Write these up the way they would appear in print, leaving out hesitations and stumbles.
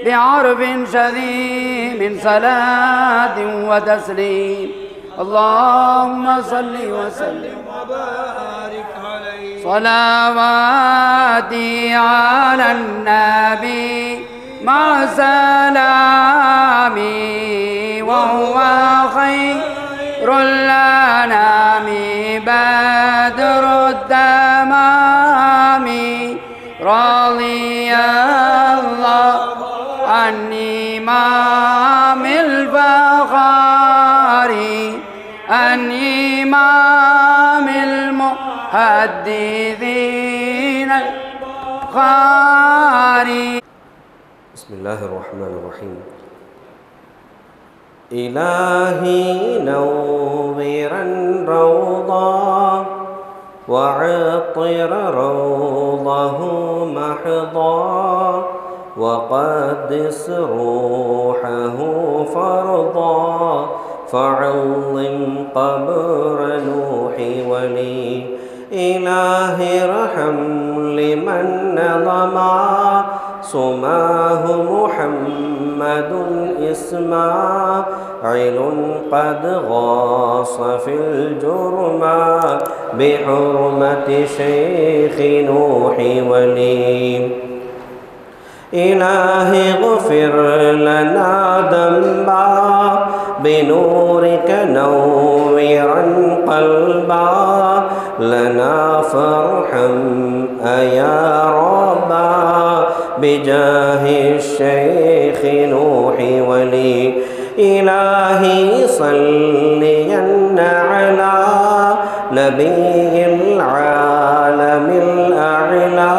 بعرف شديد من صلاة وتسليم. اللهم صل وسلم وبارك عليه. صلواتي على النبي مع سلامي وهو خير الأنام بدر التمام. رضي الله عن إمام الفخار عن إمام المحدثين البخاري. بسم الله الرحمن الرحيم. إلهي نورا روضا وعطر روضه محضا وقدس روحه فرضا فعظم قبر نوح ولي. إلهي ارحم لمن نظما سماه محمد إسماعيل قد غاص في الجرمى بحرمة شيخ نوح ولي. إلهي اغفر لنا ذنبا بنورك نورا قلبا لنا فارحم يا ربا بجاه الشيخ نوح ولي. إلهي صليا على نبي العالم الأعلى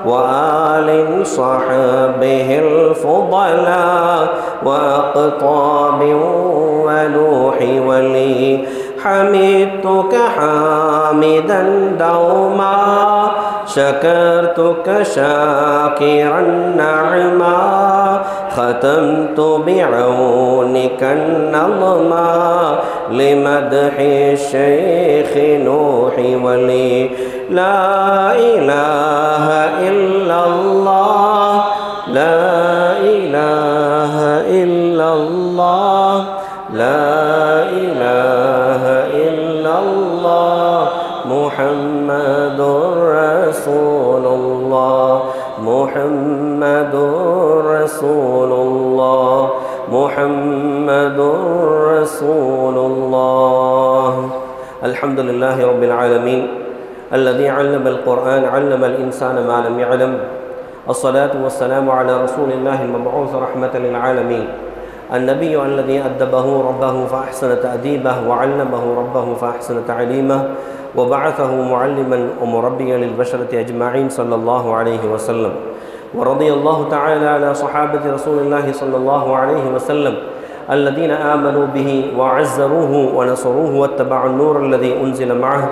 وآل صحبه الفضلاء وأقطاب ونوح ولي. حمدتك حامدا دوما شكرتك شاكرا نعما ختمت بعونك النظما لمدح الشيخ نوح ولي. لا إله إلا الله لا إله إلا الله لا إله إلا الله محمد رسول الله محمد رسول الله محمد رسول الله. الحمد لله رب العالمين الذي علم القرآن علم الإنسان ما لم يعلم. الصلاة والسلام على رسول الله المبعوث رحمة للعالمين النبي الذي أدبه ربه فأحسن تأديبه وعلمه ربه فأحسن تعليمه وبعثه معلما ومربيا للبشرة أجمعين صلى الله عليه وسلم. ورضي الله تعالى على صحابة رسول الله صلى الله عليه وسلم الذين آمنوا به وعزروه ونصروه واتبعوا النور الذي أنزل معه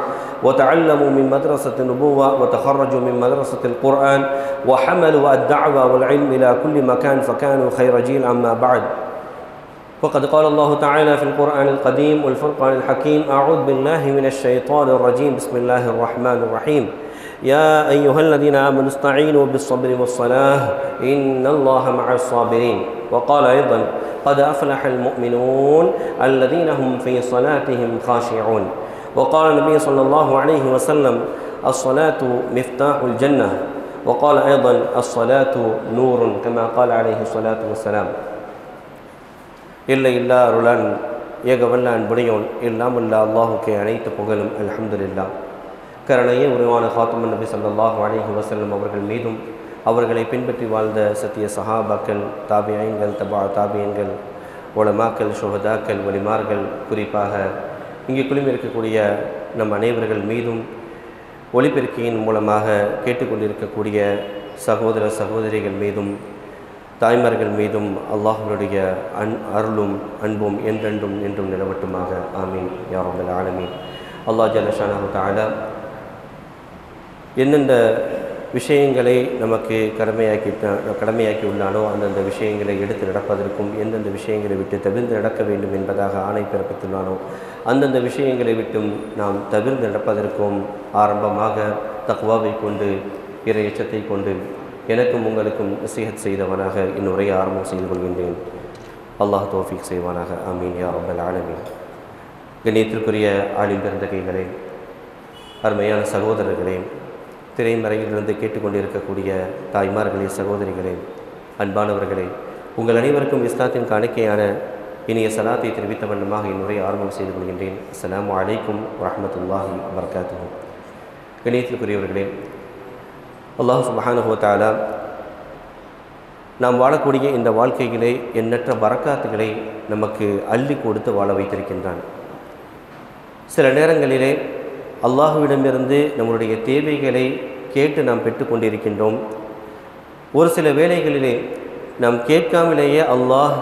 وتعلموا من مدرسة النبوة وتخرجوا من مدرسة القرآن وحملوا الدعوة والعلم إلى كل مكان فكانوا خير جيل. أما بعد، وقد قال الله تعالى في القرآن القديم والفرقان الحكيم: أعوذ بالله من الشيطان الرجيم، بسم الله الرحمن الرحيم. يا أيها الذين آمنوا استعينوا بالصبر والصلاة إن الله مع الصابرين. وقال أيضا: قد أفلح المؤمنون الذين هم في صلاتهم خاشعون. وقال النبي صلى الله عليه وسلم: الصلاة مفتاح الجنة. وقال أيضا: الصلاة نور كما قال عليه الصلاة والسلام. இல்லை இல்லா அருளான் ஏகவல்ல அன்புடையோன் இல்லாமல்ல அல்லாஹுக்கே அனைத்து புகழும் அல்ஹம்துலில்லாஹ். கருணையே உருவான காத்துமன் நபி ஸல்லல்லாஹு அலைஹி வஸல்லம் அவர்கள் மீதும் அவர்களை பின்பற்றி வாழ்ந்த சத்திய சஹாபாக்கள், தாபியீன்கள், தபா தாபியீன்கள், உலமாக்கள், ஷுஹதாக்கள், வலிமார்கள், குறிப்பாக இங்கே குழுமி இருக்கக்கூடிய நம் அனைவர்கள் மீதும் ஒளிபெருக்கியின் மூலமாக கேட்டுக்கொண்டிருக்கக்கூடிய சகோதர சகோதரிகள் மீதும் தாய்மார்கள் மீதும் அல்லாஹ்வுடைய அருளும் அன்பும் என்றென்றும் என்றும் நிலவட்டுமாக. ஆமீன் யா ரப்பல் ஆலமீன். அல்லாஹ் ஜல்ல ஷானஹு தஆலா எந்தெந்த விஷயங்களை நமக்கு கடமையாக்கி உள்ளானோ அந்தந்த விஷயங்களை எடுத்து நடப்பதற்கும் எந்தெந்த விஷயங்களை விட்டு தவிர்த்து நடக்க வேண்டும் என்பதாக ஆணை பிறப்பித்துள்ளானோ அந்தந்த விஷயங்களை விட்டும் நாம் தவிர்த்து நடப்பதற்கும் ஆரம்பமாக தக்வாவை கொண்டு இறை எச்சத்தை கொண்டு எனக்கும் உங்களுக்கும் நசீஹத் செய்தவனாக இன்னுரையை ஆரம்பம் செய்து கொள்கின்றேன். அல்லாஹ் தௌஃபீக் செய்வானாக. ஆமீன் யா ரப்பல் ஆலமீன். கண்ணியத்திற்குரிய ஆலிம் பெருந்தகைகளே, அருமையான சகோதரர்களே, திரைமறையிலிருந்து கேட்டுக்கொண்டிருக்கக்கூடிய தாய்மார்களே, சகோதரிகளே, அன்பானவர்களே, உங்கள் அனைவருக்கும் இஸ்லாத்தின் காணிக்கையான இனிய சலாத்தை தெரிவித்த வண்ணமாக இன்னுரையை ஆரம்பம் செய்து கொள்கின்றேன். அஸ்ஸலாமு அலைக்கும் வரஹ்மத்துல்லாஹி வபரகாத்துஹு. கண்ணியத்திற்குரியவர்களே, அல்லாஹ் சுப்ஹானஹு வ தஆலா நாம் வாழக்கூடிய இந்த வாழ்க்கையிலே எண்ணற்ற பரக்காத்துகளை நமக்கு அள்ளி கொடுத்து வாழ வைத்திருக்கின்றான். சில நேரங்களிலே அல்லாஹுவிடமிருந்து நம்முடைய தேவைகளை கேட்டு நாம் பெற்றுக்கொண்டிருக்கின்றோம். ஒரு சில வேளைகளிலே நாம் கேட்காமலேயே அல்லாஹ்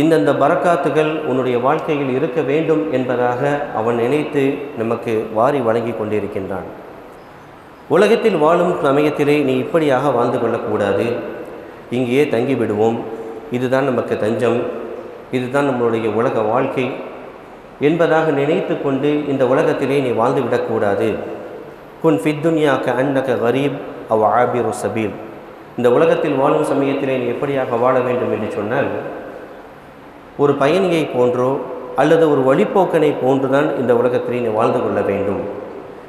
இந்தந்த பரக்காத்துகள் உன்னுடைய வாழ்க்கையில் இருக்க வேண்டும் என்பதாக அவன் நினைத்து நமக்கு வாரி வழங்கி கொண்டிருக்கின்றான். உலகத்தில் வாழும் சமயத்திலே நீ இப்படியாக வாழ்ந்து கொள்ளக்கூடாது, இங்கேயே தங்கிவிடுவோம், இதுதான் நமக்கு தஞ்சம், இதுதான் நம்மளுடைய உலக வாழ்க்கை என்பதாக நினைத்து கொண்டு இந்த உலகத்திலே நீ வாழ்ந்து விடக்கூடாது. குன் ஃபித்துன்யா கஅன்னக கரீப் அவ் ஆபிரு சபீல். இந்த உலகத்தில் வாழும் சமயத்திலே நீ எப்படியாக வாழ வேண்டும் என்று சொன்னால், ஒரு பயணியை போன்றோ அல்லது ஒரு வழிப்போக்கனை போன்றுதான் இந்த உலகத்திலே நீ வாழ்ந்து கொள்ள வேண்டும்.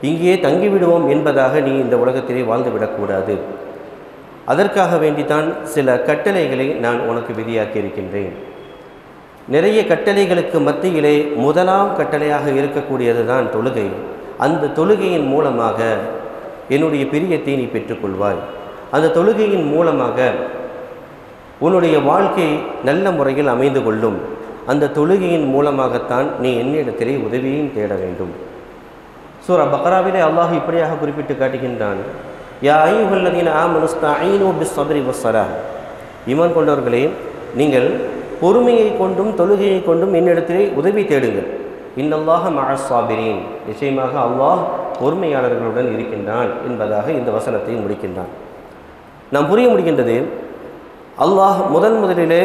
இங்கேயே தங்கிவிடுவோம் என்பதாக நீ இந்த உலகத்திலே வாழ்ந்து விடக்கூடாது. அதற்காக வேண்டித்தான் சில கட்டளைகளை நான் உனக்கு விதியாக்கி இருக்கின்றேன். நிறைய கட்டளைகளுக்கு மத்தியிலே முதலாம் கட்டளையாக இருக்கக்கூடியது தான் தொழுகை. அந்த தொழுகையின் மூலமாக என்னுடைய பிரியத்தை நீ பெற்றுக்கொள்வாய். அந்த தொழுகையின் மூலமாக உன்னுடைய வாழ்க்கை நல்ல முறையில் அமைந்து கொள்ளும். அந்த தொழுகையின் மூலமாகத்தான் நீ என்னிடத்திலே உதவியையும் தேட வேண்டும். சூரா பக்ராவிலே அல்லாஹ் இப்படியாக குறிப்பிட்டு காட்டுகின்றான், யா அய்யுஹல்லதீன ஆமனு ஸ்தஈனு பிஸ்ஸப்ரி வஸ்ஸலாஹ். ஈமான் கொண்டவர்களே, நீங்கள் பொறுமையை கொண்டும் தொழுகையை கொண்டும் என்னிடத்திலே உதவி தேடுங்கள். இன்னல்லாஹ மஅஸ் ஸாபிரீன். நிச்சயமாக அல்லாஹ் பொறுமையாளர்களுடன் இருக்கின்றான் என்பதாக இந்த வசனத்தை முடிக்கின்றான். நாம் புரிய முடிகின்றது, அல்லாஹ் முதலிலே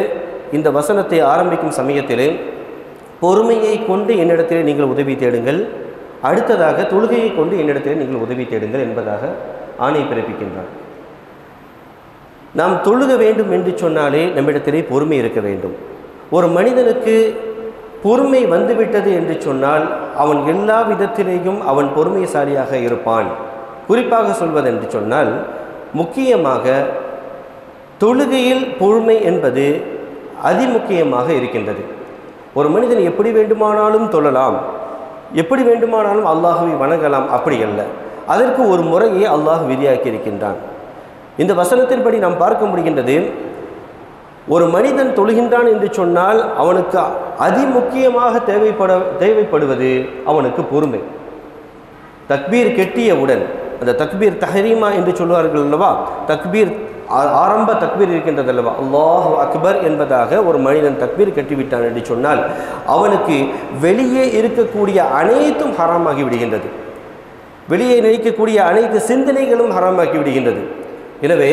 இந்த வசனத்தை ஆரம்பிக்கும் சமயத்திலே பொறுமையை கொண்டு என்னிடத்திலே நீங்கள் உதவி தேடுங்கள், அடுத்ததாக தொழுகையை கொண்டு என்னிடத்திலே நீங்கள் உதவி தேடுங்கள் என்பதாக ஆணை பிறப்பிக்கின்றான். நாம் தொழுக வேண்டும் என்று சொன்னாலே நம்மிடத்திலே பொறுமை இருக்க வேண்டும். ஒரு மனிதனுக்கு பொறுமை வந்துவிட்டது என்று சொன்னால் அவன் எல்லா விதத்திலேயும் அவன் பொறுமைசாலியாக இருப்பான். குறிப்பாக சொல்வதென்று சொன்னால், முக்கியமாக தொழுகையில் பொறுமை என்பது அதிமுக்கியமாக இருக்கின்றது. ஒரு மனிதன் எப்படி வேண்டுமானாலும் தொழலாம், எப்படி வேண்டுமானாலும் அல்லாஹுவை வணங்கலாம், அப்படி அல்ல. அதற்கு ஒரு முறையை அல்லாஹ் விதியாக்கி இருக்கின்றான். இந்த வசனத்தின்படி நாம் பார்க்க முடிகின்றது, ஒரு மனிதன் தொழுகின்றான் என்று சொன்னால் அவனுக்கு அதிமுக்கியமாக தேவைப்படுவது அவனுக்கு பொறுமை. தக்பீர் கெட்டியவுடன், அந்த தக்பீர் தஹரீமா என்று சொல்வார்கள் அல்லவா, தக்பீர் ஆரம்ப தக்பீர் இருக்கின்றது அல்லவா, அல்லாஹு அக்பர் என்பதாக ஒரு மனிதன் தக்பீர் கட்டிவிட்டான் என்று சொன்னால் அவனுக்கு வெளியே இருக்கக்கூடிய அனைத்தும் ஹராமாகி விடுகின்றது. வெளியே நினைக்கக்கூடிய அனைத்து சிந்தனைகளும் ஹராமாக்கி விடுகின்றது. எனவே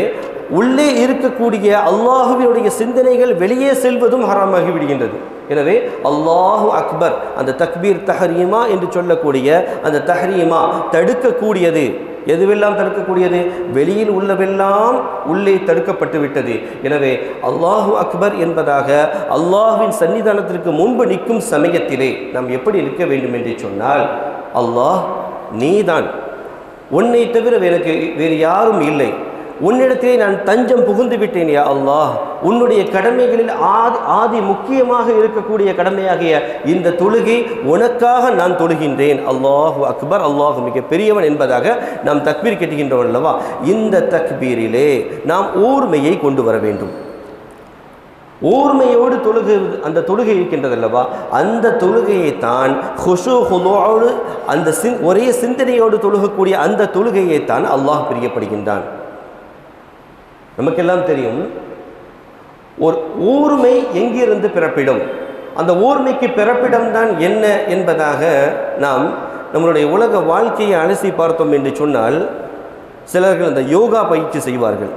உள்ளே இருக்கக்கூடிய அல்லாஹுவினுடைய சிந்தனைகள் வெளியே செல்வதும் ஹராமாகி விடுகின்றது. எனவே அல்லாஹு அக்பர், அந்த தக்பீர் தஹரீமா என்று சொல்லக்கூடிய அந்த தஹரீமா தடுக்கக்கூடியது. எதுவெல்லாம் தடுக்கக்கூடியது? வெளியில் உள்ளவெல்லாம் உள்ளே தடுக்கப்பட்டு விட்டது. எனவே அல்லாஹு அக்பர் என்பதாக அல்லாஹ்வின் சன்னிதானத்திற்கு முன்பு நிற்கும் சமயத்திலே நாம் எப்படி நிற்க வேண்டும் என்று சொன்னால், அல்லாஹ் நீதான், உன்னை தவிர வேறு யாரும் இல்லை, உன்னிடத்திலே நான் தஞ்சம் புகுந்து விட்டேன் யா அல்லாஹ். உன்னுடைய கடமைகளில் ஆதி முக்கியமாக இருக்கக்கூடிய கடமையாகிய இந்த தொழுகை உனக்காக நான் தொழுகின்றேன். அல்லாஹு அக்பர், அல்லாஹு மிக பெரியவன் என்பதாக நாம் தக்பீர் கட்டுகின்றோம் அல்லவா. இந்த தக்பீரிலே நாம் ஊர்மையை கொண்டு வர வேண்டும். ஊர்மையோடு அந்த தொழுகை இருக்கின்றது அல்லவா, அந்த தொழுகையை தான் ஹுஷூஹுலோடு அந்த ஒரே சிந்தனையோடு தொழுகக்கூடிய அந்த தொழுகையை தான் அல்லாஹ் பிரியப்படுகின்றான். நமக்கெல்லாம் தெரியும், ஒரு ஊர்மை எங்கிருந்து பிறப்பிடும், அந்த ஊர்மைக்கு பிறப்பிடம்தான் என்ன என்பதாக நாம் நம்மளுடைய உலக வாழ்க்கையை அலசி பார்த்தோம் என்று சொன்னால், சிலர்கள் அந்த யோகா பயிற்சி செய்வார்கள்,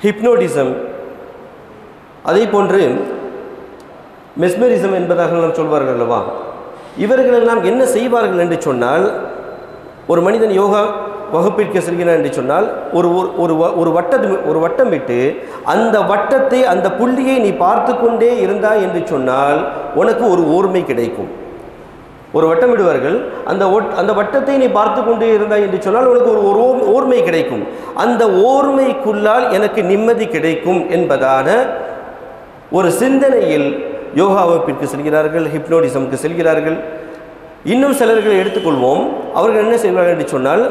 ஹிப்னோட்டிசம், அதே போன்று மெஸ்மரிசம் என்பதாக நாம் சொல்வார்கள் அல்லவா. இவர்களெல்லாம் என்ன செய்வார்கள் என்று சொன்னால், ஒரு மனிதன் யோகா வகுப்பிற்கு செல்கிறான் என்று சொன்னால் ஒரு வட்டம் விட்டு அந்த வட்டத்தை, அந்த புள்ளியை நீ பார்த்து கொண்டே இருந்தாய் என்று சொன்னால் உனக்கு ஒரு ஓர்மை கிடைக்கும். ஒரு வட்டம் விடுவார்கள், அந்த வட்டத்தை நீ பார்த்து கொண்டே இருந்தாய் என்று சொன்னால் உனக்கு ஒரு ஓர்மை கிடைக்கும். அந்த ஓர்மைக்குள்ளால் எனக்கு நிம்மதி கிடைக்கும் என்பதான ஒரு சிந்தனையில் யோகா வகுப்பிற்கு செல்கிறார்கள், ஹிப்னோட்டிசமுக்கு செல்கிறார்கள். இன்னும் சிலர்களை எடுத்துக்கொள்வோம். அவர்கள் என்ன செய்வார்கள் என்று சொன்னால்,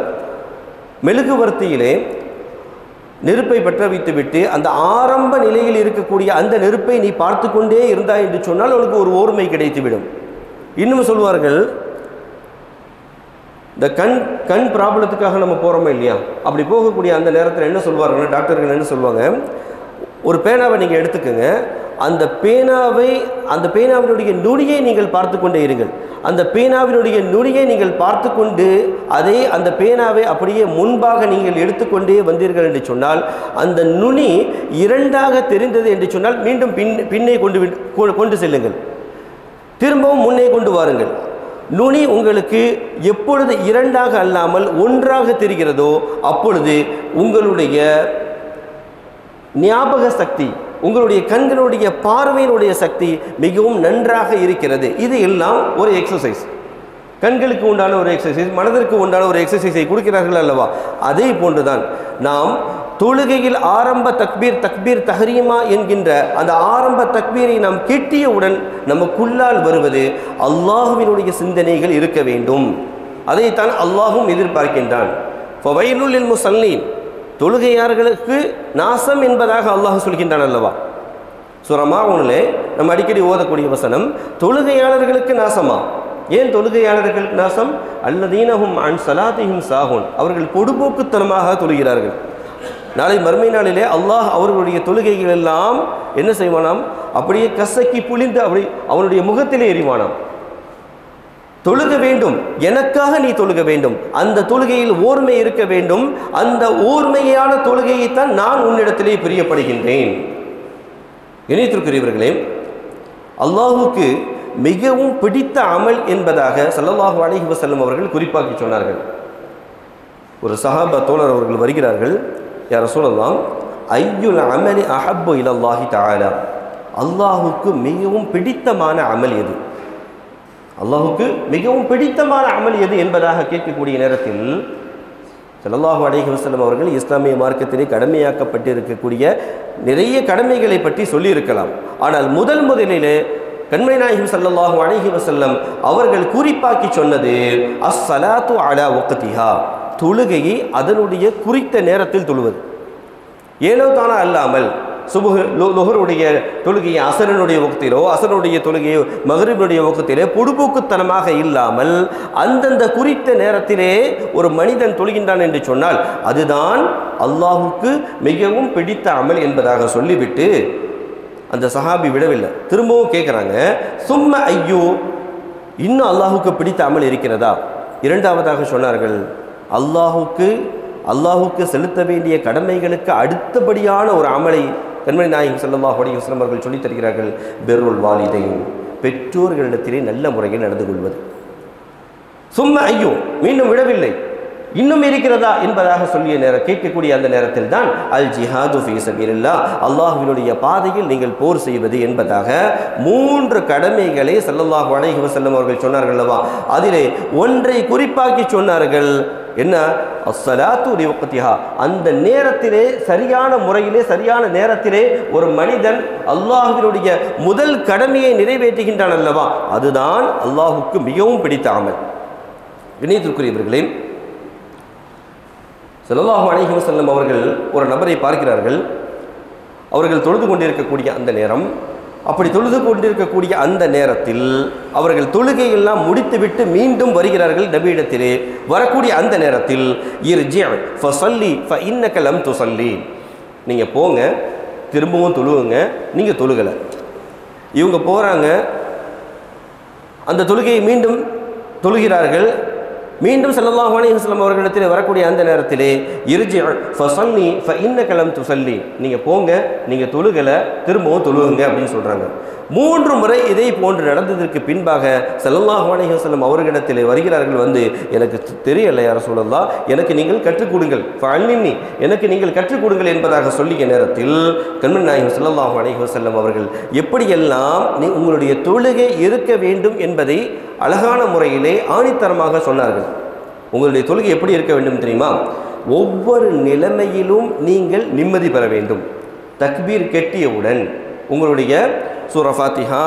மெழுகுவர்த்தியிலே நெருப்பை பற்ற வைத்துவிட்டு அந்த ஆரம்ப நிலையில் இருக்கக்கூடிய அந்த நெருப்பை நீ பார்த்து கொண்டே இருந்தாய் என்று சொன்னால் உனக்கு ஒரு ஓர்மை கிடைத்துவிடும். இன்னும் சொல்வார்கள், இந்த கண் ப்ராப்ளத்துக்காக நம்ம போகிறோமா இல்லையா, அப்படி போகக்கூடிய அந்த நேரத்தில் என்ன சொல்வார்கள் டாக்டர்கள், என்ன சொல்லுவாங்க, ஒரு பேனாவை நீங்கள் எடுத்துக்கோங்க, அந்த பேனாவினுடைய நுனியை நீங்கள் பார்த்து கொண்டே இருங்கள். அந்த பேனாவினுடைய நுனியை நீங்கள் பார்த்து கொண்டு அந்த பேனாவை அப்படியே முன்பாக நீங்கள் எடுத்துக்கொண்டே வந்தீர்கள் என்று சொன்னால், அந்த நுனி இரண்டாக தெரிந்தது என்று சொன்னால் மீண்டும் பின்னே கொண்டு செல்லுங்கள், திரும்பவும் முன்னே கொண்டு வாருங்கள். நுனி உங்களுக்கு எப்பொழுது இரண்டாக அல்லாமல் ஒன்றாக தெரிகிறதோ அப்பொழுது உங்களுடைய ஞாபக சக்தி, உங்களுடைய கண்களுடைய பார்வையினுடைய சக்தி மிகவும் நன்றாக இருக்கிறது. இது எல்லாம் ஒரு எக்ஸசைஸ். கண்களுக்கு உண்டான ஒரு எக்ஸசைஸ், மனதிற்கு உண்டான ஒரு எக்ஸசைஸை கொடுக்கிறார்கள் அல்லவா? அதே போன்றுதான் நாம் தொழுகையில் ஆரம்ப தக்பீர் தஹரீமா என்கின்ற அந்த ஆரம்ப தக்பீரை நாம் கேட்டியவுடன் நமக்குள்ளால் வருவது அல்லாஹுவினுடைய சிந்தனைகள் இருக்க வேண்டும். அதைத்தான் அல்லாஹும் எதிர்பார்க்கின்றான். ஃபவைலுல் லில் முஸல்லீன், தொழுகையாளர்களுக்கு நாசம் என்பதாக அல்லாஹ் சொல்கின்றான் அல்லவா? சூரா மாஊனிலே நம்ம அடிக்கடி ஓதக்கூடிய வசனம், தொழுகையாளர்களுக்கு நாசமா? ஏன் தொழுகையாளர்களுக்கு நாசம்? அல்லதீனஹும் அன் ஸலாத்திஹிம் சாஹூன், அவர்கள் பொடுபோக்குத்தனமாக தொழுகிறார்கள். நாளை மறுமை நாளிலே அல்லாஹ் அவர்களுடைய தொழுகைகள் எல்லாம் என்ன செய்வானாம்? அப்படியே கசக்கி புளிந்து அப்படி அவனுடைய முகத்திலே எறிவானாம். தொழுக வேண்டும், எனக்காக நீ தொழுக வேண்டும், அந்த தொழுகையில் ஓர்மை இருக்க வேண்டும், அந்த ஓர்மையான தொழுகையைத்தான் நான் உன்னிடத்திலே பிரியப்படுகின்றேன். இணைத்திருக்கிறவர்களே, அல்லாஹுக்கு மிகவும் பிடித்த அமல் என்பதாக ஸல்லல்லாஹு அலைஹி வஸல்லம் அவர்கள் குறிப்பாக்கி சொன்னார்கள். ஒரு சஹாபா தோழர் அவர்கள் வருகிறார்கள், யா ரசூலல்லாஹ், ஐயுல் அமலி அஹப்பு இலல்லாஹி தஆலா, அல்லாஹுக்கு மிகவும் பிடித்தமான அமல் எது? அல்லாஹுக்கு மிகவும் பிடித்தமான அமல் எது என்பதாக கேட்கக்கூடிய நேரத்தில் ஸல்லல்லாஹு அலைஹி வஸல்லம் அவர்கள் இஸ்லாமிய மார்க்கத்திலே கடமையாக்கப்பட்டிருக்கக்கூடிய நிறைய கடமைகளை பற்றி சொல்லியிருக்கலாம். ஆனால் முதலிலே கண்மணி நாயகம் ஸல்லல்லாஹு அலைஹி வஸல்லம் அவர்கள் குறிப்பாக்கி சொன்னது அஸ்ஸலாத்து அலா வக்திஹா, தொழுகையை அதனுடைய குறித்த நேரத்தில் தொழுவது. ஏனோ தானா அல்லாமல் சுபஹ் லுஹருடைய தொழுகையை அசரனுடைய வக்திலோ, அசரனுடைய தொழுகையை மக்ரிபுடைய வக்திலே பொடுபோக்குத்தனமாக இல்லாமல் அந்தந்த குறித்த நேரத்திலே ஒரு மனிதன் தொழுகின்றான் என்று சொன்னால் அதுதான் அல்லாஹுக்கு மிகவும் பிடித்த அமல் என்பதாக சொல்லிவிட்டு அந்த சஹாபி விடவில்லை, திரும்பவும் கேட்குறாங்க, சும்ம ஐயோ, இன்னும் அல்லாஹுக்கு பிடித்த அமல் இருக்கிறதா? இரண்டாவதாக சொன்னார்கள், அல்லாஹுக்கு செலுத்த வேண்டிய கடமைகளுக்கு அடுத்தபடியான ஒரு அமலை கண்மணி நாயகம் ஸல்லல்லாஹு அலைஹி வஸல்லம் அவர்கள் சொல்லித் தருகிறார்கள், பிர்ருல் வாலிதைன், பெற்றோர்களிடத்திலே நல்ல முறையில் நடந்து கொள்வது. சும்ம ஐயோ, மீண்டும் விடவில்லை, இன்னும் இருக்கிறதா என்பதாக சொல்லிய நேரம் கேட்கக்கூடிய அந்த நேரத்தில் தான் அல் ஜிஹாது ஃபீ சபீலில்லாஹ், அல்லாஹ்வினுடைய பாதையில் நீங்கள் போர் செய்வது என்பதாக 3 கடமைகளை ஸல்லல்லாஹு அலைஹி வஸல்லம் அவர்கள் சொன்னார்கள் அல்லவா? அதிலே ஒன்றை குறிப்பாக்கி சொன்னார்கள், என்ன? அஸ்ஸலாத்து லிவக்திஹா, அந்த நேரத்திலே சரியான முறையிலே சரியான நேரத்திலே ஒரு மனிதன் அல்லாஹ்வினுடைய முதல் கடமையை நிறைவேற்றுகின்றான் அல்லவா? அதுதான் அல்லாஹுக்கு மிகவும் பிடித்த அமல். இணையத்திற்குரியவர்களே, ஸல்லல்லாஹு அலைஹி வஸல்லம் அவர்கள் ஒரு நபரை பார்க்கிறார்கள். அவர்கள் தொழுது கொண்டிருக்கக்கூடிய அந்த நேரம், அப்படி தொழுது கொண்டிருக்கக்கூடிய அந்த நேரத்தில் அவர்கள் தொழுகையெல்லாம் முடித்துவிட்டு மீண்டும் வருகிறார்கள் நபியிடத்திலே. வரக்கூடிய அந்த நேரத்தில் இர்ஜி ஃபஸல்லி ஃபஇன்னக லம் துஸல்லி, நீங்கள் போங்க, திரும்பவும் தொழுவுங்க, நீங்கள் தொழுகலை. இவங்க போகிறாங்க, அந்த தொழுகையை மீண்டும் தொழுகிறார்கள். மீண்டும் ஸல்லல்லாஹு அலைஹி வஸல்லம் அவர்களிடத்தில் வரக்கூடிய அந்த நேரத்திலே இர்ஜி ஃபஸல்லி ஃபஇன்னக லம் துஸல்லி, நீங்கள் போங்க, நீங்கள் தொழுகலை, திரும்பவும் தொழுகுங்க அப்படின்னு சொல்கிறாங்க. 3 முறை இதே போன்று நடந்ததற்கு பின்பாக ஸல்லல்லாஹு அலைஹி வஸல்லம் அவர்களிடத்தில் வருகிறார்கள். வந்து எனக்கு தெரியலை யா ரசூலல்லாஹ், எனக்கு நீங்கள் கற்றுக் கொடுங்கள், ஃபஅல்லிம்னி, எனக்கு நீங்கள் கற்றுக் கொடுங்கள் என்பதாக சொல்லிய நேரத்தில் கண்மணி நாயகம் ஸல்லல்லாஹு அலைஹி வஸல்லம் அவர்கள் எப்படியெல்லாம் உங்களுடைய தொழுகை இருக்க வேண்டும் என்பதை அழகான முறையிலே ஆணித்தரமாக சொன்னார்கள். உங்களுடைய தொழுகை எப்படி இருக்க வேண்டும் தெரியுமா? ஒவ்வொரு நிலைமையிலும் நீங்கள் நிம்மதி பெற வேண்டும். தக்பீர் கெட்டியவுடன் உங்களுடைய சூரா ஃபாத்திஹா,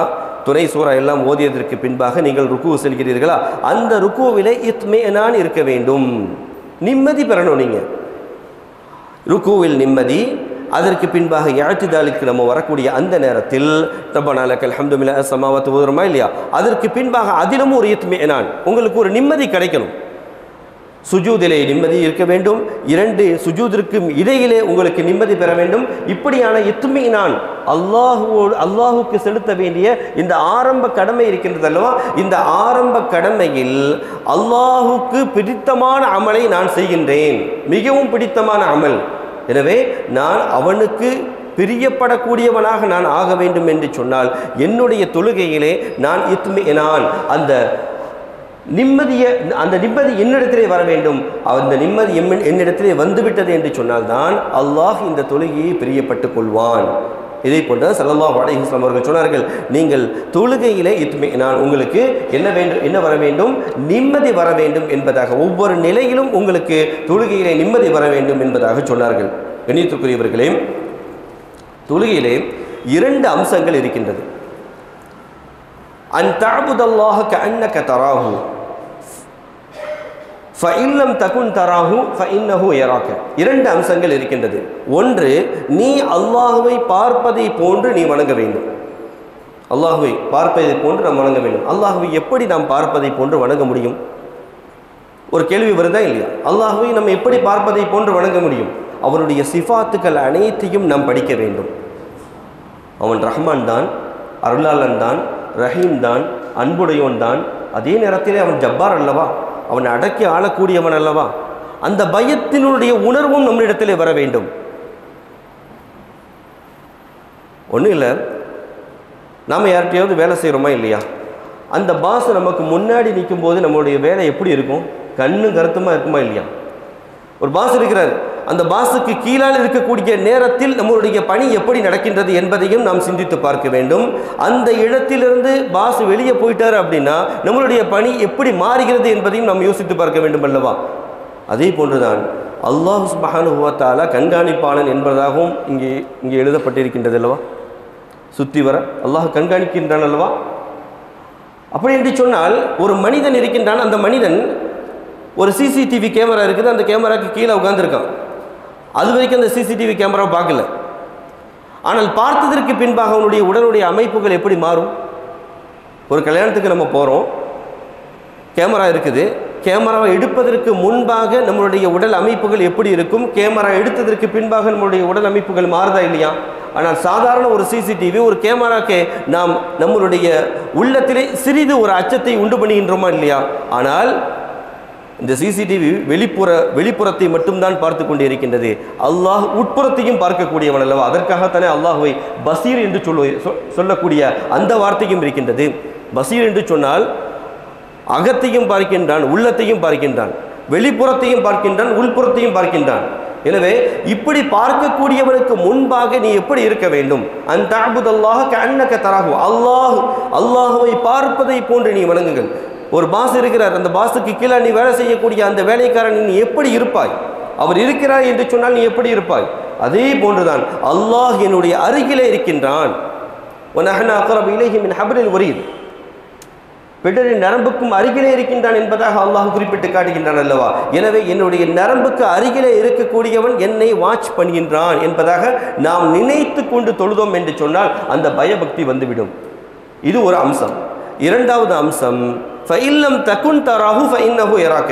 துணை சூரா எல்லாம் ஓதியதற்கு பின்பாக நீங்கள் ருக்கு செல்கிறீர்களா, அந்த ருக்குவிலே இத்மினான் இருக்க வேண்டும், நிம்மதி பெறணும். நீங்கள் ருக்குவில் நிம்மதி, அதற்கு பின்பாக இஅ்திதாலுக்கு நம்ம வரக்கூடிய அந்த நேரத்தில் ரப்பனா லக்கல் ஹம்து மில்லா ஸமாவாத்து ஓதுறோமா இல்லையா, அதற்கு பின்பாக அதிலும் ஒரு இத்மினான், உங்களுக்கு ஒரு நிம்மதி கிடைக்கணும். சுஜூதிலே நிம்மதி இருக்க வேண்டும், 2 சுஜூதிற்கும் இடையிலே உங்களுக்கு நிம்மதி பெற வேண்டும். இப்படியான இத்மினான் அல்லாஹுக்கு செலுத்த வேண்டிய இந்த ஆரம்ப கடமை இருக்கின்றது அல்லவா, இந்த ஆரம்ப கடமையில் அல்லாஹுக்கு பிடித்தமான அமலை நான் செய்கின்றேன், மிகவும் பிடித்தமான அமல், எனவே நான் அவனுக்கு பிரியப்படக்கூடியவனாக நான் ஆக வேண்டும் என்று சொன்னால் என்னுடைய தொழுகையிலே நான் இத்மினான், அந்த நிம்மதி என்னிடத்திலே வர வேண்டும். அந்த நிம்மதி என்னிடத்திலே வந்துவிட்டது என்று சொன்னால் தான் அல்லாஹ் இந்த தொழுகையை பிரியப்பட்டுக் கொள்வான். இதை போன்ற ஸல்லல்லாஹு அலைஹி வஸல்லம் அவர்கள் சொன்னார்கள், நீங்கள் தொழுகையிலே இத்மினான், உங்களுக்கு என்ன வர வேண்டும், நிம்மதி வர வேண்டும் என்பதாக, ஒவ்வொரு நிலையிலும் உங்களுக்கு தொழுகையிலே நிம்மதி வர வேண்டும் என்பதாக சொன்னார்கள். கண்ணியத்திற்குரியவர்களே, தொழுகையிலே 2 அம்சங்கள் இருக்கின்றது. அன் தஅபுதல்லாஹ கஅன்னக தராஹு ஃபஇல்லம் தகுன் தராஹு ஃபஇன்னஹு யராக. 2 அம்சங்கள் இருக்கின்றது. ஒன்று, நீ அல்லாஹ்வை பார்ப்பதை போன்று நீ வணங்க வேண்டும். அல்லாஹ்வை பார்ப்பதை போன்று நாம் வணங்க வேண்டும். அல்லாஹ்வை எப்படி நாம் பார்ப்பதை போன்று வணங்க முடியும்? ஒரு கேள்வி வருதா இல்லையா? அல்லாஹ்வை நம்ம எப்படி பார்ப்பதை போன்று வணங்க முடியும்? அவருடைய சிஃபாத்துக்கள் அனைத்தையும் நாம் படிக்க வேண்டும். அவன் ரஹ்மான் தான், அருளாளன் தான், ரஹீம் தான், அன்புடையோன் தான், அதே நேரத்திலே அவன் ஜப்பார் அல்லவா, அவன் அடக்கி ஆளக்கூடியவன் அல்லவா. அந்த பயத்தினுடைய உணர்வும் நம்மிடத்திலே வர வேண்டும். ஒன்றும் இல்லை, நாம் யார்கிட்டையாவது வேலை செய்கிறோமா இல்லையா, அந்த பாஸ் நமக்கு முன்னாடி நிற்கும் போது நம்மளுடைய வேலை எப்படி இருக்கும்? கண்ணும் கருத்துமாக இருக்குமா இல்லையா? ஒரு பாஸ் இருக்கிறார், அந்த பாஸுக்கு கீழால் இருக்கக்கூடிய நேரத்தில் நம்மளுடைய பணி எப்படி நடக்கின்றது என்பதையும் நாம் சிந்தித்து பார்க்க வேண்டும். அந்த இடத்திலிருந்து பாஸ் வெளியே போயிட்டார் அப்படின்னா நம்மளுடைய பணி எப்படி மாறுகிறது என்பதையும் நாம் யோசித்து பார்க்க வேண்டும் அல்லவா. அதே போன்றுதான் அல்லாஹ் சுப்ஹானஹு வ தஆலா கண்காணிப்பாளன் என்பதாகவும் இங்கே எழுதப்பட்டிருக்கின்றது அல்லவா. சுற்றி வர அல்லாஹ் கண்காணிக்கின்றான் அல்லவா. அப்படி என்று சொன்னால் ஒரு மனிதன் இருக்கின்றான், அந்த மனிதன் ஒரு சிசிடிவி கேமரா இருக்குது, அந்த கேமராக்கு கீழே உட்கார்ந்துருக்கான். அது வரைக்கும் அந்த சிசிடிவி கேமராவை பார்க்கல. ஆனால் பார்த்ததற்கு பின்பாக அவனுடைய உடலுடைய அமைப்புகள் எப்படி மாறும்? ஒரு கல்யாணத்துக்கு நம்ம போகிறோம், கேமரா இருக்குது, கேமராவை எடுப்பதற்கு முன்பாக நம்மளுடைய உடல் அமைப்புகள் எப்படி இருக்கும்? கேமரா எடுத்ததற்கு பின்பாக நம்மளுடைய உடல் அமைப்புகள் மாறுதா இல்லையா? ஆனால் சாதாரண ஒரு சிசிடிவி, ஒரு கேமராக்கு நாம் நம்மளுடைய உள்ளத்திலே சிறிது ஒரு அச்சத்தை உண்டு பண்ணுகின்றோமா இல்லையா? ஆனால் இந்த சிசிடிவி வெளிப்புறத்தை மட்டும்தான் பார்த்து கொண்டு இருக்கின்றது. அல்லாஹ் உட்புறத்தையும் பார்க்கக்கூடியவன் அல்லவா. அதற்காகத்தானே அல்லாஹ்வை பசீர் என்று சொல்லக்கூடிய அந்த வார்த்தையும் இருக்கின்றது. பசீர் என்று சொன்னால் அகத்தையும் பார்க்கின்றான், உள்ளத்தையும் பார்க்கின்றான், வெளிப்புறத்தையும் பார்க்கின்றான், உள்புறத்தையும் பார்க்கின்றான். எனவே இப்படி பார்க்கக்கூடியவனுக்கு முன்பாக நீ எப்படி இருக்க வேண்டும்? அன் தஅபுதல்லாஹ கஅன்னக தராஹு, அல்லாஹ்வை பார்ப்பதை போன்று நீ வணங்குங்கள். ஒரு பாஸ் இருக்கிறார், அந்த பாஸுக்கு கீழே நீ வேலை செய்யக்கூடிய அந்த வேலைக்காரன் நீ எப்படி இருப்பாய்? அவர் இருக்கிறார் என்று சொன்னால் நீ எப்படி இருப்பாய்? அதே போன்றுதான் அல்லாஹ் என்னுடைய அருகிலே இருக்கின்றான். வநஹ்னு அக்ரபு இலைஹி மின் ஹப்லில் வரீத், பிடரின் நரம்புக்கும் அருகிலே இருக்கின்றான் என்பதாக அல்லாஹ் குறிப்பிட்டு காட்டுகின்றான் அல்லவா. எனவே என்னுடைய நரம்புக்கு அருகிலே இருக்கக்கூடியவன் என்னை வாட்ச் பண்ணுகின்றான் என்பதாக நாம் நினைத்து கொண்டு தொழுதோம் என்று சொன்னால் அந்த பயபக்தி வந்துவிடும். இது ஒரு அம்சம். இரண்டாவது அம்சம், ஃபஇல்லம் தகுன் தராஹு ஃபஇன்னஹு யராக.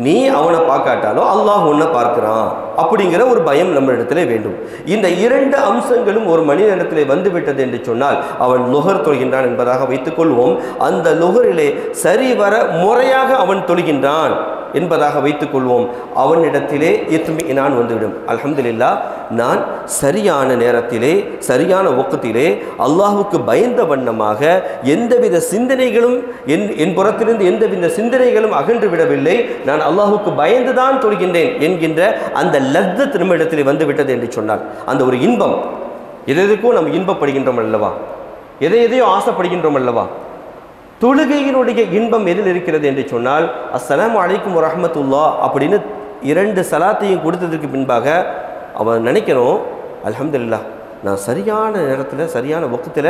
நீ அவனை பார்க்காட்டாலும் அல்லாஹ் உன்னை பார்க்கிறான் அப்படிங்கிற ஒரு பயம் நம்ம இடத்துல வேண்டும். இந்த இரண்டு அம்சங்களும் ஒரு மனிதனிடத்திலே வந்துவிட்டது என்று சொன்னால் அவன் லுஹர் தொழுகின்றான் என்பதாக வைத்துக்கொள்வோம். அந்த லுஹரிலே சரிவர முறையாக அவன் தொழுகின்றான் என்பதாக வைத்துக்கொள்வோம். அவனிடத்திலே இத்மினான் வந்துவிடும். அல்ஹம்துலில்லாஹ், நான் சரியான நேரத்திலே சரியான வக்திலே அல்லாஹுக்கு பயந்த வண்ணமாக எந்தவித சிந்தனைகளும் என் புறத்திலிருந்து எந்தவித சிந்தனைகளும் அகன்று விடவில்லை, நான் அல்லாஹுக்கு பயந்துதான் தொழுகின்றேன் என்கின்ற அந்த லத்தத் நம்மிடத்திலே வந்துவிட்டது என்று சொன்னார். அந்த ஒரு இன்பம், எதற்கும் நம்ம இன்பப்படுகின்றோம் அல்லவா, எதையோ ஆசைப்படுகின்றோம் அல்லவா. தொழுகையினுடைய இன்பம் எதில் இருக்கிறது என்று சொன்னால் அஸ்ஸலாமு அலைக்கும் வரஹ்மத்துல்லாஹ் அப்படின்னு 2 சலாத்தையும் கொடுத்ததற்கு பின்பாக அவன் நினைக்கணும், அல்ஹம்துலில்லாஹ் நான் சரியான நேரத்தில் சரியான வக்தில்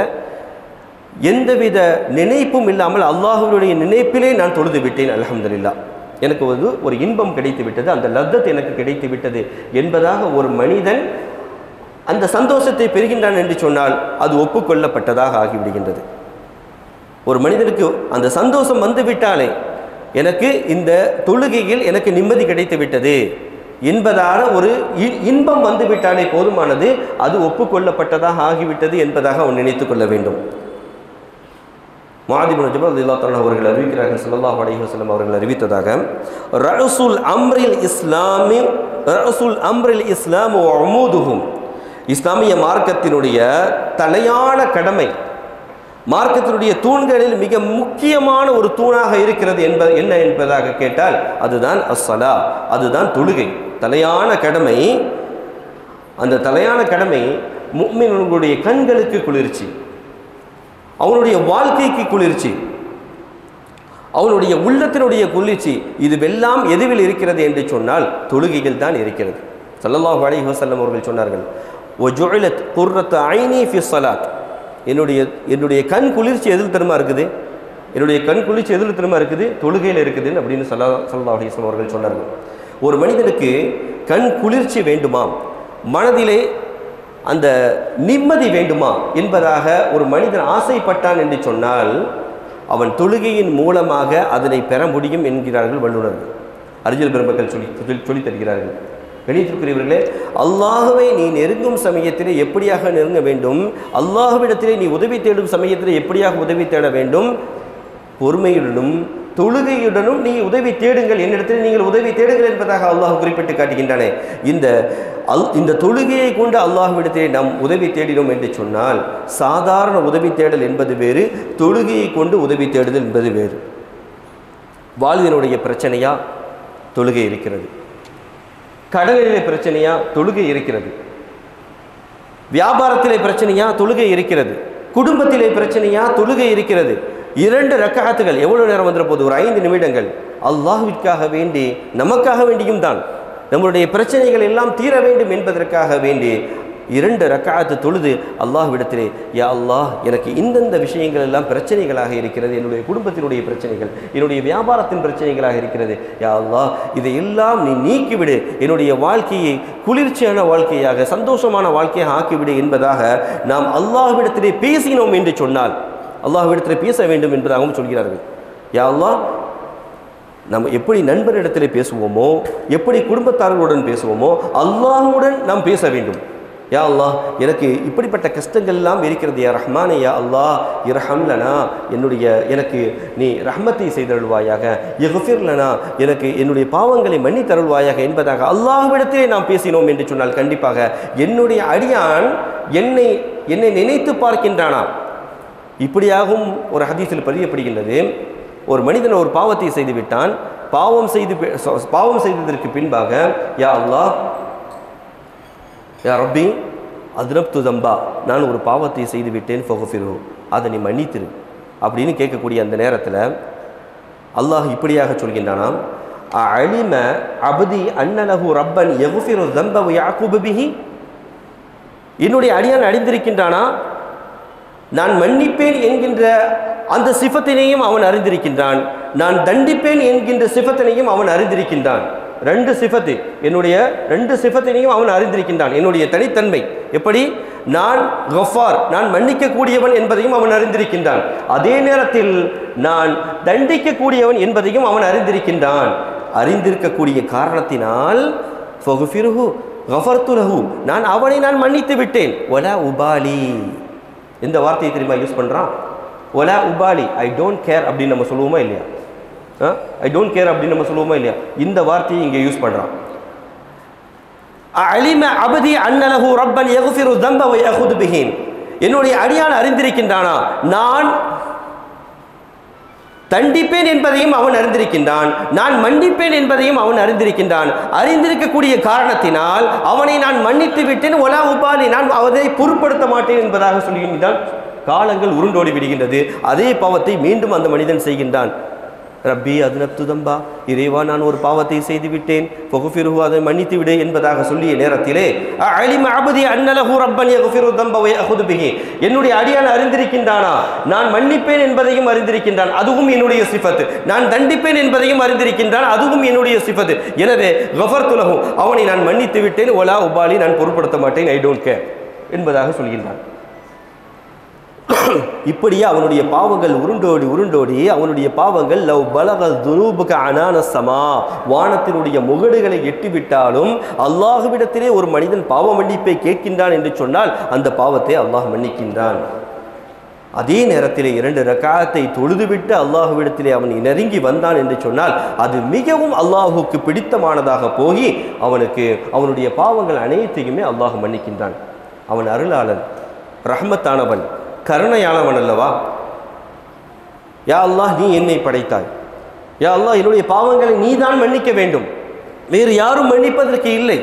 எந்தவித நினைப்பும் இல்லாமல் அல்லாஹ்வுடைய நினைப்பிலே நான் தொழுது விட்டேன், அல்ஹம்துலில்லாஹ் எனக்கு ஒரு இன்பம் கிடைத்து விட்டது, அந்த லத்தத் எனக்கு கிடைத்து விட்டது என்பதாக ஒரு மனிதன் அந்த சந்தோஷத்தை பெறுகின்றான் என்று சொன்னால் அது ஒப்புக்கொள்ளப்பட்டதாக ஆகிவிடுகின்றது. ஒரு மனிதனுக்கு அந்த சந்தோஷம் வந்துவிட்டாலே எனக்கு இந்த தொழுகையில் எனக்கு நிம்மதி கிடைத்து விட்டது என்பதான ஒரு இன்பம் வந்துவிட்டாலே போதுமானது, அது ஒப்புக்கொள்ளப்பட்டதாக ஆகிவிட்டது என்பதாக அவன் நினைத்து கொள்ள வேண்டும். முஆத் இப்னு ஜபல் ரலியல்லாஹு தஆலா அவர்கள் அறிவிக்கிறார்கள், ஸல்லல்லாஹு அலைஹி வஸல்லம் அவர்கள் அறிவித்ததாக, ரஅஸுல் அம்ரில் இஸ்லாம் வ உமூதுஹும், இஸ்லாமிய மார்க்கத்தினுடைய தலையான கடமை, மார்க்கத்தினுடைய தூண்களில் மிக முக்கியமான ஒரு தூணாக இருக்கிறது என்ன என்பதாக கேட்டால் அதுதான் அஸ்ஸலா, அதுதான் தொழுகை. தலையான கடமை. அந்த தலையான கடமை முஃமினுடைய கண்களுக்கு குளிர்ச்சி, அவனுடைய வாழ்க்கைக்கு குளிர்ச்சி, அவனுடைய உள்ளத்தினுடைய குளிர்ச்சி. இதுவெல்லாம் எதுவில் இருக்கிறது என்று சொன்னால் தொழுகையில் தான் இருக்கிறது. ஸல்லல்லாஹு அலைஹி வஸல்லம் அவர்கள் சொன்னார்கள், வஜுஇலத் குர்ரத்து ஐனி ஃபி ஸலாத், என்னுடைய கண் குளிர்ச்சி எதில் தெரியுமா இருக்குது, என்னுடைய கண் குளிர்ச்சி எதில் தெரியுமா இருக்குது, தொழுகையில் இருக்குதுன்னு அப்படின்னு ஸல்லல்லாஹு அலைஹி வஸல்லம் அவர்கள் சொன்னார்கள். ஒரு மனிதனுக்கு கண் குளிர்ச்சி வேண்டுமா, மனதிலே அந்த நிம்மதி வேண்டுமா என்பதாக ஒரு மனிதன் ஆசைப்பட்டான் என்று சொன்னால் அவன் தொழுகையின் மூலமாக அதனை பெற முடியும் என்கிறார்கள் வல்லுநர்கள், அறிஞர் பெருமக்கள் சொல்லித் தருகிறார்கள். கணித்திருக்கிறவர்களே, அல்லாஹுவை நீ நெருங்கும் சமயத்திலே எப்படியாக நெருங்க வேண்டும், அல்லாஹுவிடத்திலே நீ உதவி தேடும் சமயத்திலே எப்படியாக உதவி தேட வேண்டும், பொறுமையுடனும் தொழுகையுடனும் நீ உதவி தேடுங்கள், என்னிடத்தில் நீங்கள் உதவி தேடுங்கள் என்பதாக அல்லாஹ் குறிப்பிட்டு காட்டுகின்றானே. இந்த தொழுகையை கொண்டு அல்லாஹ்விடத்திலே நாம் உதவி தேடினோம் என்று சொன்னால் சாதாரண உதவி தேடல் என்பது வேறு, தொழுகையை கொண்டு உதவி தேடுதல் என்பது வேறு. வாழ்வினுடைய பிரச்சனையா தொழுகை இருக்கிறது, கடலிலே பிரச்சனையா தொழுகை இருக்கிறது, வியாபாரத்திலே பிரச்சனையா தொழுகை இருக்கிறது, குடும்பத்திலே பிரச்சனையா தொழுகை இருக்கிறது. 2 ரக்காத்துகள் எவ்வளவு நேரம் வந்துற போது, ஒரு 5 நிமிடங்கள் அல்லாஹ்விற்காக வேண்டி நமக்காக வேண்டியும் தான், நம்மளுடைய பிரச்சனைகள் எல்லாம் தீர வேண்டும் என்பதற்காக வேண்டி 2 ரக்காத்து தொழுது அல்லாஹ்விடத்திலே, யா அல்லாஹ் எனக்கு இந்தந்த விஷயங்கள் எல்லாம் பிரச்சனைகளாக இருக்கிறது, என்னுடைய குடும்பத்தினுடைய பிரச்சனைகள், என்னுடைய வியாபாரத்தின் பிரச்சனைகளாக இருக்கிறது, யா அல்லாஹ் இதையெல்லாம் நீ நீக்கிவிடு, என்னுடைய வாழ்க்கையை குளிர்ச்சியான வாழ்க்கையாக சந்தோஷமான வாழ்க்கையாக ஆக்கிவிடு என்பதாக நாம் அல்லாஹ்விடத்திலே பேசினோம் என்று சொன்னால், அல்லாஹ்விடத்திலே பேச வேண்டும் என்பதாகவும் சொல்கிறார்கள். யா அல்லாஹ், நம்ம எப்படி நண்பரிடத்திலே பேசுவோமோ, எப்படி குடும்பத்தார்களுடன் பேசுவோமோ, அல்லாஹுடன் நாம் பேச வேண்டும். யா அல்லாஹ் எனக்கு இப்படிப்பட்ட கஷ்டங்கள் எல்லாம் இருக்கிறது, யா ரஹ்மானே யா அல்லாஹ் இர்ஹம் லனா, எனக்கு நீ ரஹ்மத்தை செய்தருள்வாயாக, இக்ஃபிர் லனா எனக்கு என்னுடைய பாவங்களை மன்னித்தருள்வாயாக என்பதாக அல்லாஹ்விடத்திலே நாம் பேசினோம் என்று சொன்னால் கண்டிப்பாக என்னுடைய அடியான் என்னை நினைத்து பார்க்கின்றானா. இப்படியாகவும் ஒரு ஹதீஸில் பதியப்படுகின்றது, ஒரு மனிதன் ஒரு பாவத்தை செய்து விட்டான், பாவம் செய்ததற்கு பின்பாக யா அல்லாஹ் யா ரப்பி அத்ரப்து தம்பா, நான் ஒரு பாவத்தை செய்து விட்டேன், ஃபக்ஃபிர்ஹு அதை நீ மன்னித்திரு அப்படின்னு கேட்கக்கூடிய அந்த நேரத்தில் அல்லாஹ் இப்படியாக சொல்கின்றானாம், அலிம அப்தி அன்னலஹு ரப்பன் யக்ஃபிரு தம்ப வ யஅகுபு பிஹி, என்னுடைய அடியான் அறிந்திருக்கின்றானா நான் மன்னிப்பேன் என்கின்ற அந்த சிஃபத்தினையும் அவன் அறிந்திருக்கின்றான், நான் தண்டிப்பேன் என்கின்ற சிஃபத்தினையும் அவன் அறிந்திருக்கின்றான். 2 சிஃபத்து, என்னுடைய 2 சிஃபத்தினையும் அவன் அறிந்திருக்கின்றான். என்னுடைய தனித்தன்மை எப்படி, நான் கஃபார், நான் மன்னிக்கக்கூடியவன் என்பதையும் அவன் அறிந்திருக்கின்றான். அதே நேரத்தில் நான் தண்டிக்கக்கூடியவன் என்பதையும் அவன் அறிந்திருக்கின்றான். அறிந்திருக்கக்கூடிய காரணத்தினால் ஃபகுஃபிருஹு கஃபர்து லஹு, நான் அவனை மன்னித்து விட்டேன். வலா உபாலி, இந்த வார்த்தையை தெரியுமா யூஸ் பண்ணுறான்? வலா உபாலி, ஐ டோன்ட் கேர் அப்படின்னு நம்ம சொல்லுவோமா இல்லையா? ஐ டோன்ட் கேர் அப்படின்னு நம்ம சொல்லுவோமா இல்லையா? இந்த வார்த்தையை இங்கே யூஸ் பண்ணுறான். அலிம அபதி அன்னலஹு ரப்பன் யக்ஃபிரு தம்ப வ யஅஹுது பிஹின், என்னுடைய அடியான் அறிந்திருக்கின்றானா நான் தண்டிப்பேன் என்பதையும் அவன் அறிந்திருக்கின்றான், நான் மன்னிப்பேன் என்பதையும் அவன் அறிந்திருக்கின்றான். அறிந்திருக்கக்கூடிய காரணத்தினால் அவனை நான் மன்னித்து விட்டேன். ஒலா உபாலி, நான் அவரை பொருட்படுத்த மாட்டேன் என்பதாக சொல்கின்றான். காலங்கள் உருண்டோடி விடுகின்றது. அதே பாவத்தை மீண்டும் அந்த மனிதன் செய்கின்றான். ரப்பி அதுனப்து தம்பா, இறைவா நான் ஒரு பாவத்தை செய்து விட்டேன், ஃபகுஃபிருஹு, அதை மன்னித்து விடு என்பதாக சொல்லிய நேரத்திலே அலிம அபதி அன்னலஹு ரப்பன் யக்ஃபிரு தம்ப வ யஅஹுது பிஹி, என்னுடைய அடியான் அறிந்திருக்கின்றானா நான் மன்னிப்பேன் என்பதையும் அறிந்திருக்கின்றான், அதுவும் என்னுடைய சிஃபத். நான் தண்டிப்பேன் என்பதையும் அறிந்திருக்கின்றான், அதுவும் என்னுடைய சிஃபத். எனவே கஃபர்து லஹு, அவனை நான் மன்னித்து விட்டேன். வலா உபாலி, நான் பொருட்படுத்த மாட்டேன், ஐ டோன்ட் கேர் என்பதாக சொல்கின்றான். இப்படியே அவனுடைய பாவங்கள் உருண்டோடி அவனுடைய பாவங்கள் லவ் பலக துனூபுக அனான ஸமா, வானத்தினுடைய முகடுகளை எட்டிவிட்டாலும் அல்லாஹ்விடத்திலே ஒரு மனிதன் பாவ மன்னிப்பை கேட்கின்றான் என்று சொன்னால் அந்த பாவத்தை அல்லாஹ் மன்னிக்கின்றான். அதே நேரத்திலே 2 ரக்காத்தை தொழுதுவிட்டு அல்லாஹ்விடத்திலே அவன் நெருங்கி வந்தான் என்று சொன்னால் அது மிகவும் அல்லாஹுக்கு பிடித்தமானதாக போகி அவனுக்கு அவனுடைய பாவங்கள் அனைத்தையுமே அல்லாஹ் மன்னிக்கின்றான். அவன் அருளாளன், ரஹ்மத்தானவன், கருணையானவன் அல்லவா? யா அல்லாஹ், நீ என்னை படைத்தாய், யா அல்லாஹ் என்னுடைய பாவங்களை நீ தான் மன்னிக்க வேண்டும், வேறு யாரும் மன்னிப்பதற்கு இல்லை,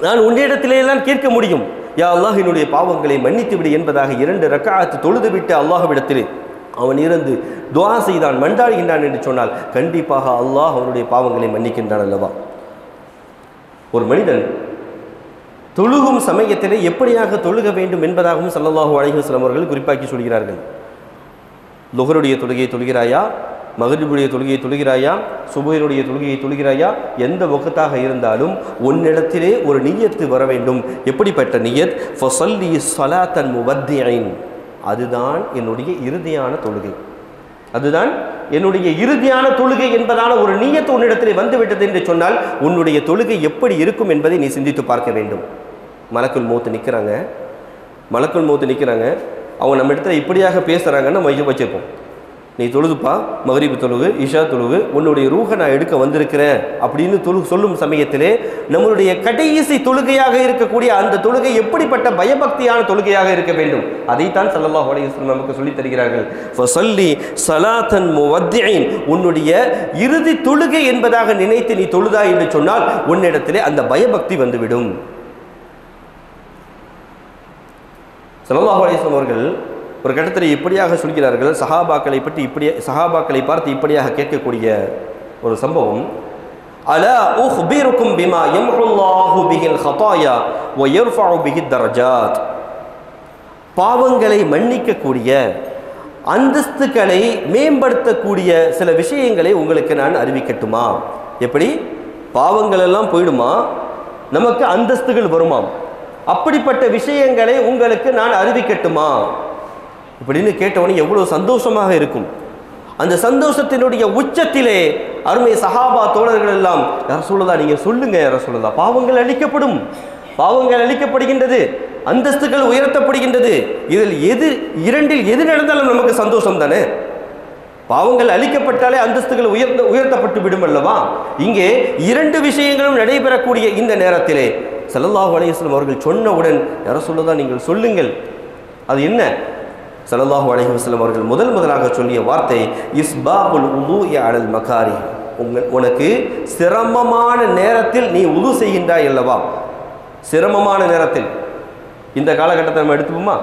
நான் உன்னிடத்திலே தான் கேட்க முடியும். யா அல்லாஹ் என்னுடைய பாவங்களை மன்னித்து விடு என்பதாக 2 ரக்காத்து தொழுதுவிட்டு அல்லாஹ்விடத்திலே அவன் இருந்து துஆ செய்தான், மன்றாடுகின்றான் என்று சொன்னால் கண்டிப்பாக அல்லாஹ் அவனுடைய பாவங்களை மன்னிக்கின்றான் அல்லவா? ஒரு மனிதன் தொழுகும் சமயத்திலே எப்படியாக தொழுக வேண்டும் என்பதாகவும் ஸல்லல்லாஹு அலைஹி வஸல்லம் அவர்கள் குறிப்பாக்கி சொல்கிறார்கள். லுஹருடைய தொழுகையை தொழுகிறாயா, மக்ரிபுடைய தொழுகையை தொழுகிறாயா, சுபஹினுடைய தொழுகையை தொழுகிறாயா, எந்த வக்தாக இருந்தாலும் உன்னிடத்திலே ஒரு நியத்து வர வேண்டும். எப்படிப்பட்ட நியத்? ஃபஸல்லி ஸலாத்தன் முவத்திஇன், அதுதான் என்னுடைய இறுதியான தொழுகை, அதுதான் என்னுடைய இறுதியான தொழுகை என்பதான ஒரு நியத்து உன்னிடத்திலே வந்துவிட்டது என்று சொன்னால் உன்னுடைய தொழுகை எப்படி இருக்கும் என்பதை நீ சிந்தித்து பார்க்க வேண்டும். மலக்குல் மௌத் நிற்கிறாங்க, அவங்க நம்ம இடத்துல இப்படியாக பேசுகிறாங்கன்னு நம்ம வச்சுருப்போம். நீ தொழுதுப்பா, மக்ரிபு தொழுகு, இஷா தொழுகு, உன்னுடைய ரூஹை நான் எடுக்க வந்திருக்கிறேன் அப்படின்னு சொல்லும் சமயத்திலே நம்மளுடைய கடைசி தொழுகையாக இருக்கக்கூடிய அந்த தொழுகை எப்படிப்பட்ட பயபக்தியான தொழுகையாக இருக்க வேண்டும், அதைத்தான் ஸல்லல்லாஹு அலைஹி வஸல்லம் நமக்கு சொல்லித் தருகிறார்கள். ஃபஸல்லி ஸலாத்தன் முவத்திஇன், உன்னுடைய இறுதி தொழுகை என்பதாக நினைத்து நீ தொழுதாய் என்று சொன்னால் உன்னிடத்திலே அந்த பயபக்தி வந்துவிடும். ஸல்லல்லாஹு அலைஹி வஸல்லம் அவர்கள் ஒரு கட்டத்தில் இப்படியாக சொல்கிறார்கள், சஹாபாக்களை பார்த்து இப்படியாக கேட்கக்கூடிய ஒரு சம்பவம். அலா உஹ்பிருக்கும் பிமா யம்ஹுல்லாஹு பிஹில் ஹதாயா வ யர்ஃபஉ பிஹி தரஜாத், பாவங்களை மன்னிக்கக்கூடிய, அந்தஸ்துகளை மேம்படுத்தக்கூடிய சில விஷயங்களை உங்களுக்கு நான் அறிவிக்கட்டுமா? எப்படி? பாவங்கள் எல்லாம் போயிடுமா, நமக்கு அந்தஸ்துகள் வருமாம், அப்படிப்பட்ட விஷயங்களை உங்களுக்கு நான் அறிவிக்கட்டுமா இப்படின்னு கேட்டவனே எவ்வளவு சந்தோஷமாக இருக்கும். அந்த சந்தோஷத்தினுடைய உச்சத்திலே அருமை சஹாபா தோழர்கள் எல்லாம், யா ரசூலுல்லாஹ் நீங்க சொல்லுங்க யா ரசூலுல்லாஹ், பாவங்கள் அழிக்கப்படுகின்றது, அந்தஸ்துகள் உயர்த்தப்படுகின்றது, இரண்டில் எது நடந்தாலும் நமக்கு சந்தோஷம் தானே? பாவங்கள் அழிக்கப்பட்டாலே அந்தஸ்துகள் உயர்த்தப்பட்டு விடும் அல்லவா? இங்கே 2 விஷயங்களும் நடைபெறக்கூடிய இந்த நேரத்திலே ஸல்லல்லாஹு அலைஹி வஸல்லம் அவர்கள் சொன்னவுடன் யா ரசூலுல்லாஹ் நீங்கள் சொல்லுங்கள், அது என்ன? ஸல்லல்லாஹு அலைஹி வஸல்லம் அவர்கள் முதலாக சொல்லிய வார்த்தை இஸ்பாகுல் உதுஇ அலல் மகாரி, உனக்கு சிரமமான நேரத்தில் நீ உது செய்கின்றாய் அல்லவா? சிரமமான நேரத்தில், இந்த காலகட்டத்தை நம்ம எடுத்துப்போமா?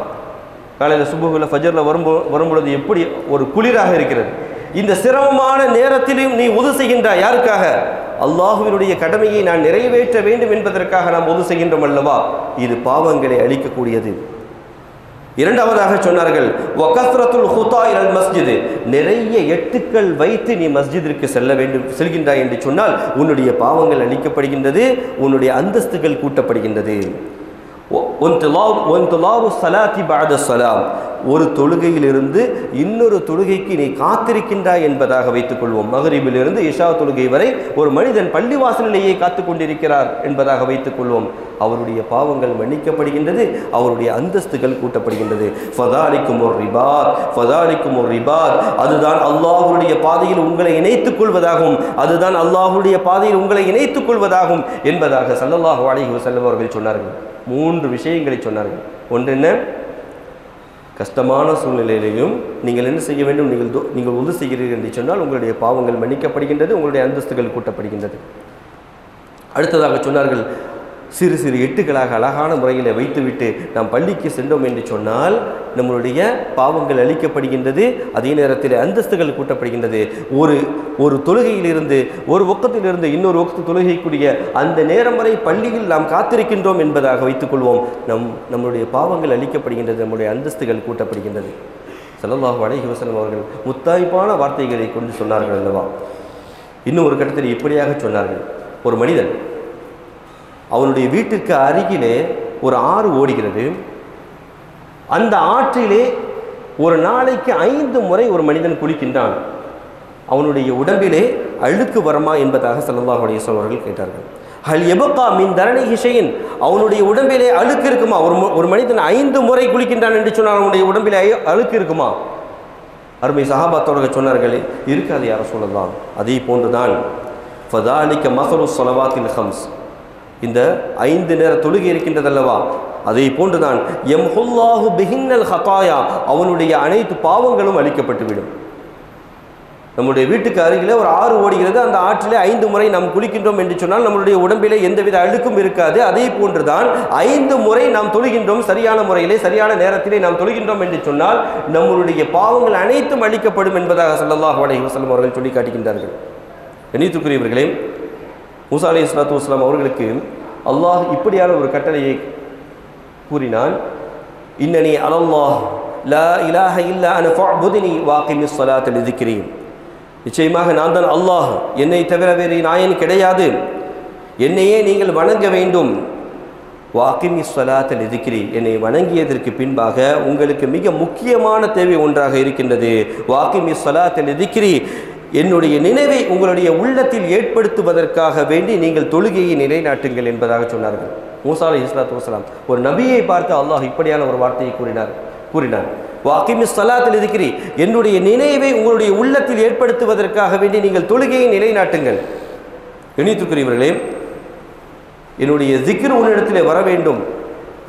காலையில் சுபுஹில் ஃபஜ்ரில் வரும்பொழுது எப்படி ஒரு குளிராக இருக்கிறது. இந்த சிரமமான நேரத்திலும் நீ உது செய்கின்றாய், யாருக்காக? அல்லாஹ்வினுடைய கடமையை நான் நிறைவேற்ற வேண்டும் என்பதற்காக நாம் உது செய்கின்றோம் அல்லவா? இது பாவங்களை அழிக்கக்கூடியது. இரண்டாவதாக சொன்னார்கள் வகஸ்ரத்துல் ஹுதா இலல் மஸ்ஜித், நிறைய எட்டுக்கள் வைத்து நீ மஸ்ஜிதிற்கு செல்கின்றாய் என்று சொன்னால் உன்னுடைய பாவங்கள் அழிக்கப்படுகின்றது, உன்னுடைய அந்தஸ்துகள் கூட்டப்படுகின்றது. ஒன்துலாரு ஸலாத்தி பஅத ஸலாம், ஒரு தொழுகையிலிருந்து இன்னொரு தொழுகைக்கு நீ காத்திருக்கின்றாய் என்பதாக வைத்துக் கொள்வோம். மகரிபிலிருந்து இஷா தொழுகை வரை ஒரு மனிதன் பள்ளிவாசலிலேயே காத்து கொண்டிருக்கிறார் என்பதாக வைத்துக் கொள்வோம். அவருடைய பாவங்கள் மன்னிக்கப்படுகின்றது, அவருடைய அந்தஸ்துகள் கூட்டப்படுகின்றது. ஃபதாலிக்கும் ஒரு ரிபாத், ஃபதாலிக்கும் ஒரு ரிபாத், அதுதான் அல்லாஹ்வுடைய பாதையில் உங்களை இணைத்துக் கொள்வதாகும், அதுதான் அல்லாஹ்வுடைய பாதையில் உங்களை இணைத்துக் கொள்வதாகும் என்பதாக ஸல்லல்லாஹு அலைஹி வஸல்லம் அவர்கள் சொன்னார்கள். 3 விஷயங்களை சொன்னார்கள். ஒன்று என்ன? கஷ்டமான சூழ்நிலையிலையும் நீங்கள் என்ன செய்ய வேண்டும்? நீங்கள் உது செய்கிறீர்கள் என்று சொன்னால் உங்களுடைய பாவங்கள் மன்னிக்கப்படுகின்றது, உங்களுடைய அந்தஸ்துகள் கூட்டப்படுகின்றது. அடுத்ததாக சொன்னார்கள், சிறு சிறு எட்டுகளாக அழகான முறையில் வைத்துவிட்டு நாம் பள்ளிக்கு சென்றோம் என்று சொன்னால் நம்மளுடைய பாவங்கள் அளிக்கப்படுகின்றது, அதே நேரத்தில் அந்தஸ்துகள் கூட்டப்படுகின்றது. ஒரு தொழுகையிலிருந்து ஒரு வக்திலிருந்து இன்னொரு வக்து தொழுகைக்குரிய அந்த நேரம் வரை பள்ளியில் நாம் காத்திருக்கின்றோம் என்பதாக வைத்துக்கொள்வோம். நம்முடைய பாவங்கள் அளிக்கப்படுகின்றது, நம்முடைய அந்தஸ்துகள் கூட்டப்படுகின்றது. ஸல்லல்லாஹு அலைஹி வஸல்லம் அவர்கள் முத்தாய்ப்பான வார்த்தைகளை கொண்டு சொன்னார்கள் அல்லவா? இன்னும் ஒரு கட்டத்தில் இப்படியாக சொன்னார்கள், ஒரு மனிதன் அவனுடைய வீட்டிற்கு அருகிலே ஒரு ஆறு ஓடுகிறது. அந்த ஆற்றிலே ஒரு நாளைக்கு 5 முறை ஒரு மனிதன் குளிக்கின்றான். அவனுடைய உடம்பிலே அழுக்கு வருமா என்பதாக ஸல்லல்லாஹு அலைஹி வஸல்லம் அவர்கள் கேட்டார்கள். ஹல் யபகா மின் தரனிஹி ஷைன், அவனுடைய உடம்பிலே அழுக்கு இருக்குமா? ஒரு மனிதன் 5 முறை குளிக்கின்றான் என்று சொன்னால் அவனுடைய உடம்பிலே அழுக்கு இருக்குமா? அருமை சஹாபாத்தோர்கள் சொன்னார்களே, இருக்காது யா ரசூலல்லாஹ். அதே போன்றுதான் ஃபதாலிக மஸலு ஸலவாத்தில் ஹம்ஸ், இந்த 5 நேர தொழுகை இருக்கின்றதல்லவா, அதை போன்றுதான் யம்ஹுல்லாஹு பிஹின்னல் ஹதாயா, அவனுடைய அனைத்து பாவங்களும் அழிக்கப்பட்டுவிடும். நம்முடைய வீட்டுக்கு அருகிலே ஒரு ஆறு ஓடுகிறது, அந்த ஆற்றிலே 5 முறை நாம் குளிக்கின்றோம் என்று சொன்னால் நம்மளுடைய உடம்பிலே எந்தவித அழுக்கும் இருக்காது. அதே போன்றுதான் 5 முறை நாம் தொழுகின்றோம், சரியான முறையிலே சரியான நேரத்திலே நாம் தொழுகின்றோம் என்று சொன்னால் நம்மளுடைய பாவங்கள் அனைத்தும் அழிக்கப்படும் என்பதாக ஸல்லல்லாஹு அலைஹி வஸல்லம் அவர்கள் சொல்லி காட்டுகின்றார்கள். கண்ணியத்துக்குரியவர்களே, மூசா அலைஹிஸ்ஸலாத்து வஸ்ஸலாம் அவர்களுக்கு அல்லாஹ் இப்படியான ஒரு கட்டளையை கூறினான். இன்னனி அலல்லாஹ் லா இலாஹ இல்லா அன ஃபஅபுதுனி வஅகிமிஸ் ஸலாத லிذிக்ரி, நிச்சயமாக நான் தான் அல்லாஹ், என்னை தவிர வேறு நாயன் கிடையாது, என்னையே நீங்கள் வணங்க வேண்டும். வஅகிமிஸ் ஸலாத லிذிக்ரி, என்னை வணங்கியதற்கு பின்பாக உங்களுக்கு மிக முக்கியமான தேவை ஒன்றாக இருக்கின்றது. வஅகிமிஸ் ஸலாத லிذிக்ரி, என்னுடைய நினைவை உங்களுடைய உள்ளத்தில் ஏற்படுத்துவதற்காக வேண்டி நீங்கள் தொழுகையை நிலைநாட்டுங்கள் என்பதாக சொன்னார்கள். மூசா அலைஹிஸ்ஸலாத்து வஸ்ஸலாம் ஒரு நபியை பார்த்து அல்லாஹ் இப்படியான ஒரு வார்த்தையை கூறினார். வஅகிமிஸ் ஸலாத லிذிக்ரி, என்னுடைய நினைவை உங்களுடைய உள்ளத்தில் ஏற்படுத்துவதற்காக வேண்டி நீங்கள் தொழுகையை நிலைநாட்டுங்கள். கண்ணியத்துக்குரியவர்களே, என்னுடைய ஜிக்ர் உன்னிடத்திலே வர வேண்டும்.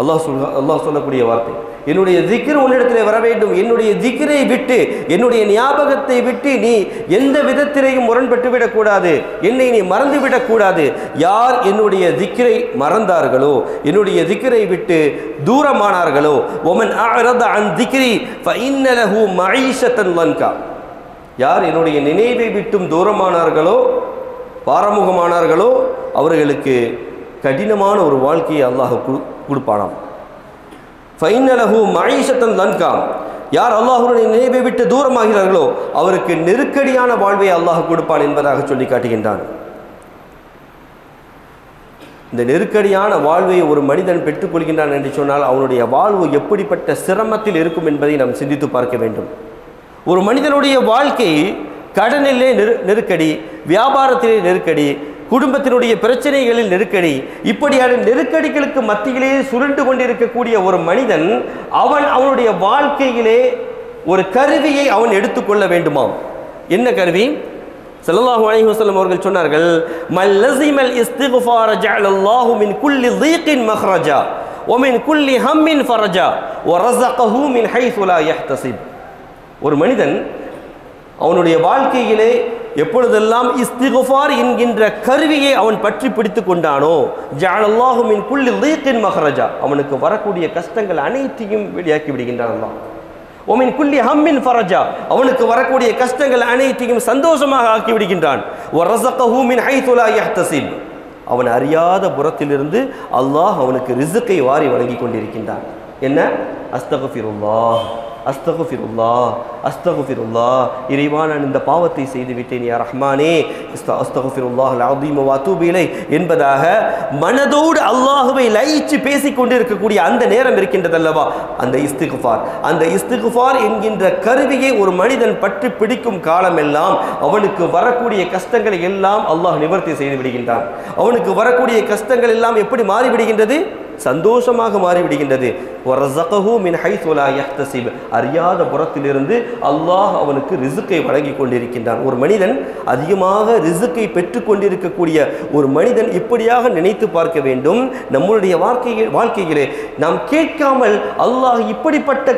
அல்லாஹ் சொல்லக்கூடிய வார்த்தை, என்னுடைய ஜிக்ர் உன்னிடத்திலே வர வேண்டும். என்னுடைய ஜிக்ரை விட்டு, என்னுடைய ஞாபகத்தை விட்டு நீ எந்த விதத்திலேயும் முரண்பட்டு விடக்கூடாது, என்னை நீ மறந்து விடக்கூடாது. யார் என்னுடைய ஜிக்ரை மறந்தார்களோ, என்னுடைய ஜிக்ரை விட்டு தூரமானார்களோ, ஒமன் அஅரத அன் ஜிக்ரி ஃபஇன்ன லஹு மஈஷத்தன் லன்கா, யார் என்னுடைய நினைவை விட்டும் தூரமானார்களோ, பாரமுகமானார்களோ, அவர்களுக்கு கடினமான ஒரு வாழ்க்கையை அல்லாஹ் கொடுப்பானாம். ஃபஇன்ன லஹு மஈஷத்தன் லன்கா, யார் அல்லாஹ்வுடைய நினைவை விட்டு தூரமாகிறார்களோ அவருக்கு நெருக்கடியான வாழ்வை அல்லாஹ் கொடுப்பான் என்பதாக சொல்லி காட்டுகின்றான். இந்த நெருக்கடியான வாழ்வை ஒரு மனிதன் பெற்றுக்கொள்கின்றான் என்று சொன்னால் அவனுடைய வாழ்வு எப்படிப்பட்ட சிரமத்தில் இருக்கும் என்பதை நாம் சிந்தித்து பார்க்க வேண்டும். ஒரு மனிதனுடைய வாழ்க்கை கடனிலே நெருக்கடி, வியாபாரத்திலே நெருக்கடி, குடும்பத்தினுடைய பிரச்சனைகளில் நெருக்கடி, இப்படியான நெருக்கடிகளுக்கு மத்தியிலே சுருண்டு கொண்டிருக்கக்கூடிய ஒரு மனிதன் அவனுடைய வாழ்க்கையிலே ஒரு கருவியை அவன் எடுத்துக்கொள்ள வேண்டுமாம். என்ன கருவி? ஸல்லல்லாஹு அலைஹி வஸல்லம் அவர்கள் சொன்னார்கள், மல் லஸிமல் இஸ்திக்ஃபார ஜஅலல்லாஹு மின் குல்லி ضيقின் மக்ரஜா வ மின் குல்லி ஹம்மின் ஃபரஜா வ ரஸகஹு மின் ஹைஸு லா யஹ்தஸிப். ஒரு மனிதன் அவனுடைய வாழ்க்கையிலே எப்பொழுதெல்லாம் இஸ்திக்ஃபார் என்கின்ற கருவியை அவன் பற்றி பிடித்து கொண்டானோ, ஜஅலல்லாஹு மின் குல்லி ضيقின் மக்ரஜா, அவனுக்கு வரக்கூடிய கஷ்டங்கள் அனைத்தையும் வெளியாக்கி விடுகின்றான் அல்லாஹ். ஒமின் குல்லி ஹம்மின் ஃபரஜா, அவனுக்கு வரக்கூடிய கஷ்டங்கள் அனைத்தையும் சந்தோஷமாக ஆக்கி விடுகின்றான். வரஸகஹு மின் ஹைஸு லா யஹ்தஸிப், அவன் அறியாத புறத்திலிருந்து அல்லாஹ் அவனுக்கு ரிஸ்கை வாரி வழங்கி கொண்டிருக்கின்றான். என்ன? அஸ்தக்ஃபிருல்லாஹ், அஸ்தகுஃபிருல்லாஹ் அஸ்தகுஃபிருல்லாஹ், இறைவா நான் இந்த பாவத்தை செய்து விட்டேன் யா ரஹ்மானே, அஸ்தகுஃபிருல்லாஹ் அல்-அஸீம் வ அத்தூபு இலைஹ் என்பதாக மனதோடு அல்லாஹ்வை லயிச்சு பேசிக் கொண்டிருக்கக்கூடிய அந்த நேரம் இருக்கின்றதல்லவா, அந்த இஸ்திக்ஃபார். அந்த இஸ்திக்ஃபார் என்கின்ற கருவியை ஒரு மனிதன் பற்றி பிடிக்கும் காலமெல்லாம் அவனுக்கு வரக்கூடிய கஷ்டங்களை எல்லாம் அல்லாஹ் நிவர்த்தி செய்து விடுகின்றான். அவனுக்கு வரக்கூடிய கஷ்டங்கள் எல்லாம் எப்படி மாறிவிடுகின்றது? சந்தோஷமாக மாறிவிடுகின்றது. வர்ஸகஹு மின் ஹைஸு லா யஹ்தஸிப், அறியாத புறத்திலிருந்து அல்லாஹ் அவனுக்கு ரிஸ்கை வழங்கி கொண்டிருக்கின்றான். ஒரு மனிதன் அதிகமாக ரிஸ்கை பெற்றுக் கொண்டிருக்கக்கூடிய ஒரு மனிதன் இப்படியாக நினைத்து பார்க்க வேண்டும். நம்முடைய வாழ்க்கையிலே நாம் கேட்காமல் அல்லாஹ் இப்படிப்பட்ட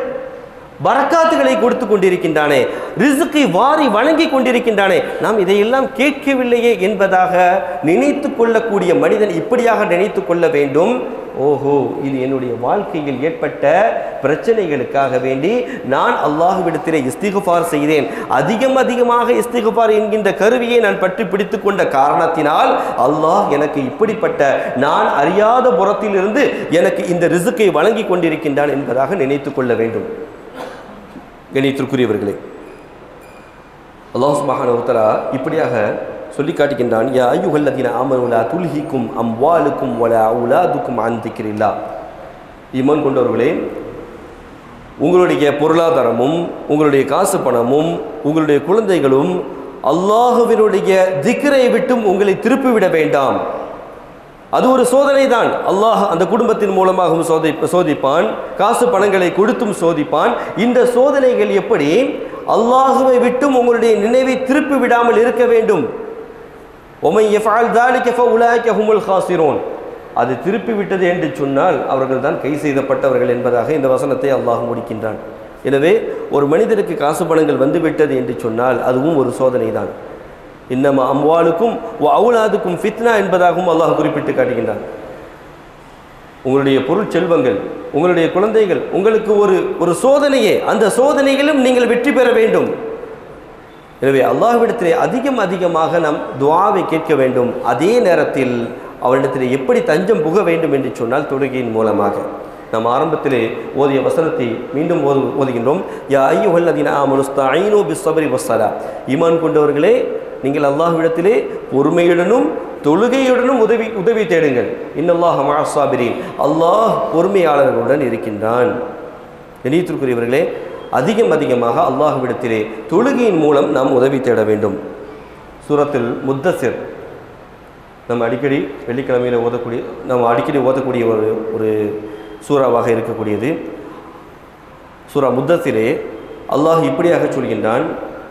பரக்காத்துகளை கொடுத்து கொண்டிருக்கின்றானே, ரிஸ்கை வாரி வழங்கி கொண்டிருக்கின்றானே, நாம் இதையெல்லாம் கேட்கவில்லையே என்பதாக நினைத்து கொள்ளக்கூடிய மனிதன் இப்படியாக நினைத்து கொள்ள வேண்டும். ஓஹோ, இது என்னுடைய வாழ்க்கையில் ஏற்பட்ட பிரச்சனைகளுக்காக வேண்டி நான் அல்லாஹ்விடத்திலே இஸ்திக்ஃபார் செய்தேன். அதிகமாக இஸ்திக்ஃபார் என்கின்ற கருவியை நான் பற்றி பிடித்து கொண்ட காரணத்தினால் அல்லாஹ் எனக்கு இப்படிப்பட்ட நான் அறியாத புறத்திலிருந்து எனக்கு இந்த ரிஸ்கை வழங்கி கொண்டிருக்கின்றான் என்பதாக நினைத்து கொள்ள வேண்டும். கணித்திற்குரியவர்களே, அல்லாஹ் சுப்ஹானஹு வ தஆலா இப்படியாக சொல்லி காட்டுகின்றான். யா அய்யுஹல்லதீன ஆமனூ லா துல்ஹிக்கும் அம்வாலுக்கும் வலா அவுலாதுக்கும் அன் திக்ரில்லாஹ். ஈமான் கொண்டவர்களே, உங்களுடைய பொருளாதாரமும் உங்களுடைய காசு பணமும் உங்களுடைய குழந்தைகளும் அல்லாஹ்வினுடைய திக்ரை விட்டும் உங்களை திருப்பிவிட வேண்டாம். அது ஒரு சோதனை தான். அல்லாஹ் அந்த குடும்பத்தின் மூலமாகவும் சோதிப்பான், காசு பணங்களை கொடுத்தும் சோதிப்பான். இந்த சோதனைகள் எப்படி அல்லாஹ்வை விட்டும் உங்களுடைய நினைவை திருப்பி விடாமல் இருக்க வேண்டும். ஒமன் யஃஅல் ذلك فاولئك هم الخاسرون. அது திருப்பி விட்டது என்று சொன்னால் அவர்கள் தான் கை செய்தப்பட்டவர்கள் என்பதாக இந்த வசனத்தை அல்லாஹ் முடிக்கின்றான். எனவே ஒரு மனிதருக்கு காசு பணங்கள் வந்துவிட்டது என்று சொன்னால் அதுவும் ஒரு சோதனை தான். இன்னமா அம்வாலுக்கும் அவுலாதுக்கும் ஃபித்னா என்பதாகவும் அல்லாஹ் குறிப்பிட்டு காட்டுகின்றான். உங்களுடைய பொருள் செல்வங்கள், உங்களுடைய குழந்தைகள் உங்களுக்கு ஒரு சோதனையே. அந்த சோதனைகளும் நீங்கள் வெற்றி பெற வேண்டும். எனவே அல்லாஹ்விடத்திலே அதிகமாக நாம் துஆவை கேட்க வேண்டும். அதே நேரத்தில் அவரிடத்திலே எப்படி தஞ்சம் புக வேண்டும் என்று சொன்னால் தொழுகையின் மூலமாக. நாம் ஆரம்பத்திலே ஓதிய வசனத்தை மீண்டும் ஓதுகின்றோம். யா அய்யுஹல்லதீன ஆமனூ இஸ்தஈனூ பிஸ்ஸப்ரி வஸ்ஸலா. ஈமான் கொண்டவர்களே, நீங்கள் அல்லாஹ்விடத்திலே பொறுமையுடனும் தொழுகையுடனும் உதவி தேடுங்கள். இன்னல்லாஹ மஅஸ் ஸாபிரீன். அல்லாஹ் பொறுமையாளர்களுடன் இருக்கின்றான். கணித்திற்குரியவர்களே, அதிகமாக அல்லாஹ்விடத்திலே தொழுகையின் மூலம் நாம் உதவி தேட வேண்டும். சூரத்துல் முத்தஸிர் நம்ம அடிக்கடி வெள்ளிக்கிழமையில் ஓதக்கூடிய ஒரு சூறாவாக இருக்கக்கூடியது. சூரா முத்தஸிரே அல்லாஹ் இப்படியாக சொல்கின்றான்.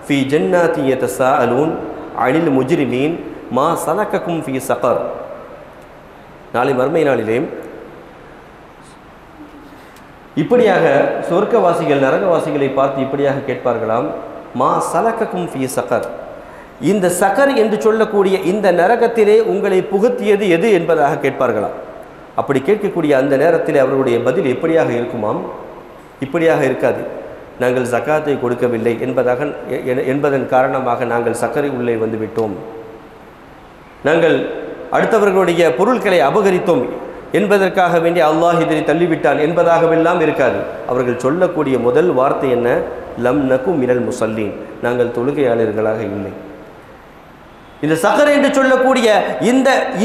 ஃபி ஜன்னாத்தி யதஸாஅலூன் அனில் முஜ்ரிமீன் மா சலக்கக்கும் ஃபி ஸகர். நாளை மறுமை நாளிலே இப்படியாக சொர்க்கவாசிகள் நரகவாசிகளை பார்த்து இப்படியாக கேட்பார்களாம். மா சலக்கக்கும் ஃபி ஸகர். இந்த சகர் என்று சொல்லக்கூடிய இந்த நரகத்திலே உங்களை புகுத்தியது எது என்பதாக கேட்பார்களாம். அப்படி கேட்கக்கூடிய அந்த நேரத்தில் அவர்களுடைய பதில் எப்படியாக இருக்குமாம்? இப்படியாக இருக்காது. நாங்கள் ஜகாத்தை கொடுக்கவில்லை என்பதன் காரணமாக நாங்கள் சக்கரை உள்ளே வந்து விட்டோம், நாங்கள் அடுத்தவர்களுடைய பொருட்களை அபகரித்தோம் என்பதற்காக வேண்டி அல்லாஹ் இதனை தள்ளிவிட்டான் என்பதாகவெல்லாம் இருக்காது. அவர்கள் சொல்லக்கூடிய முதல் வார்த்தை என்ன? லம் நகு மினல் முஸல்லீன். நாங்கள் தொழுகையாளர்களாக இல்லை. இந்த சகர் என்று சொல்லக்கூடிய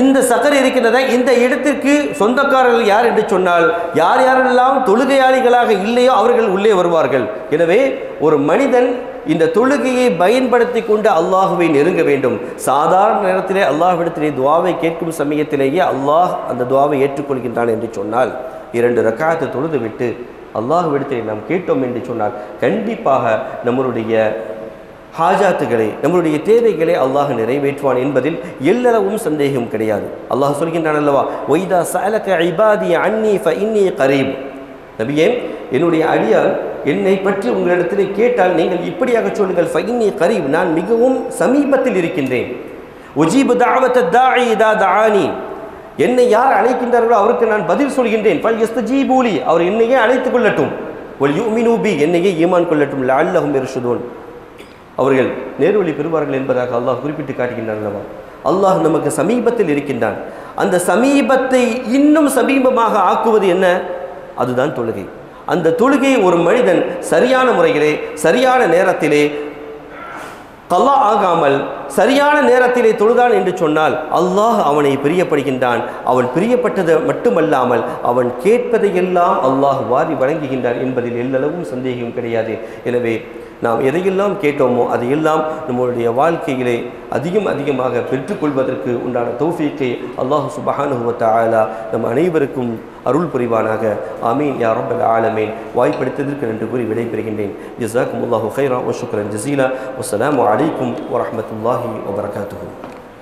இந்த சகர் இருக்கின்றத இந்த இடத்திற்கு சொந்தக்காரர்கள் யார் என்று சொன்னால் யாரெல்லாம் தொழுகையாளிகளாக இல்லையோ அவர்கள் உள்ளே வருவார்கள். எனவே ஒரு மனிதன் இந்த தொழுகையை பயன்படுத்தி கொண்டு அல்லாஹுவை நெருங்க வேண்டும். சாதாரண நேரத்திலே அல்லாஹ்விடத்திலே துஆவை கேட்கும் சமயத்திலேயே அல்லாஹ் அந்த துஆவை ஏற்றுக்கொள்கின்றான் என்று சொன்னால் 2 ரக்காத்தை தொழுது விட்டு அல்லாஹ்விடத்திலே நாம் கேட்டோம் என்று சொன்னால் கண்டிப்பாக நம்மளுடைய ஹாஜாத்துகளை நம்மளுடைய தேவைகளை அல்லாஹ் நிறைவேற்றுவான் என்பதில் எல்லளவும் சந்தேகம் கிடையாது. அல்லாஹ் சொல்கின்றான் அல்லவா, ஒய்தா சஅலக இபாதி அன்னி ஃபஇன்னி கரீப். நபியே, என்னுடைய அடியார் என்னை பற்றி உங்களிடத்திலே கேட்டால் நீங்கள் இப்படியாக சொல்லுங்கள், ஃபஇன்னி கரீப், நான் மிகவும் சமீபத்தில் இருக்கின்றேன். உஜீபு தஅவத தாஇ இதா தஆனி, என்னை யார் அழைக்கின்றார்களோ அவருக்கு நான் பதில் சொல்கின்றேன். ஃபல் யஸ்தஜீபூலி, அவர் என்னையே அழைத்துக் கொள்ளட்டும். வல் யுமினூ பி, என்னையே ஈமான் கொள்ளட்டும். லஅல்லஹும் யர்ஷுதூன், அவர்கள் நேர்வழி பெறுவார்கள் என்பதாக அல்லாஹ் குறிப்பிட்டு காட்டுகின்றான் அல்லவா. அல்லாஹ் நமக்கு சமீபத்தில் இருக்கின்றான். அந்த சமீபத்தை இன்னும் சமீபமாக ஆக்குவது என்ன? அதுதான் தொழுகை. அந்த தொழுகையை ஒரு மனிதன் சரியான முறையிலே சரியான நேரத்திலே கல்லா ஆகாமல் சரியான நேரத்திலே தொழுதான் என்று சொன்னால் அல்லாஹ் அவனை பிரியப்படுகின்றான். அவன் பிரியப்பட்டது மட்டுமல்லாமல் அவன் கேட்பதையெல்லாம் அல்லாஹ் வாரி வழங்குகின்றான் என்பதில் எல்லளவும் சந்தேகம் கிடையாது. எனவே நாம் எதையெல்லாம் கேட்டோமோ அதையெல்லாம் நம்முடைய வாழ்க்கையிலே அதிகமாக பெற்றுக்கொள்வதற்கு உண்டான தௌஃபீக்கை அல்லாஹ் சுப்ஹானஹு வ தஆலா நம் அனைவருக்கும் அருள் புரிவானாக. ஆமீன் யா ரப்பல் ஆலமீன். வாய்ப்படுத்ததற்கு நன்றி கூறி விடைபெறுகின்றேன். ஜஸாக்குமுல்லாஹு கைரா வ ஷுக்ரன் ஜஸீலா. வஸ்ஸலாமு அலைக்கும் வ ரஹ்மத்துல்லாஹி வ பரகாத்துஹு.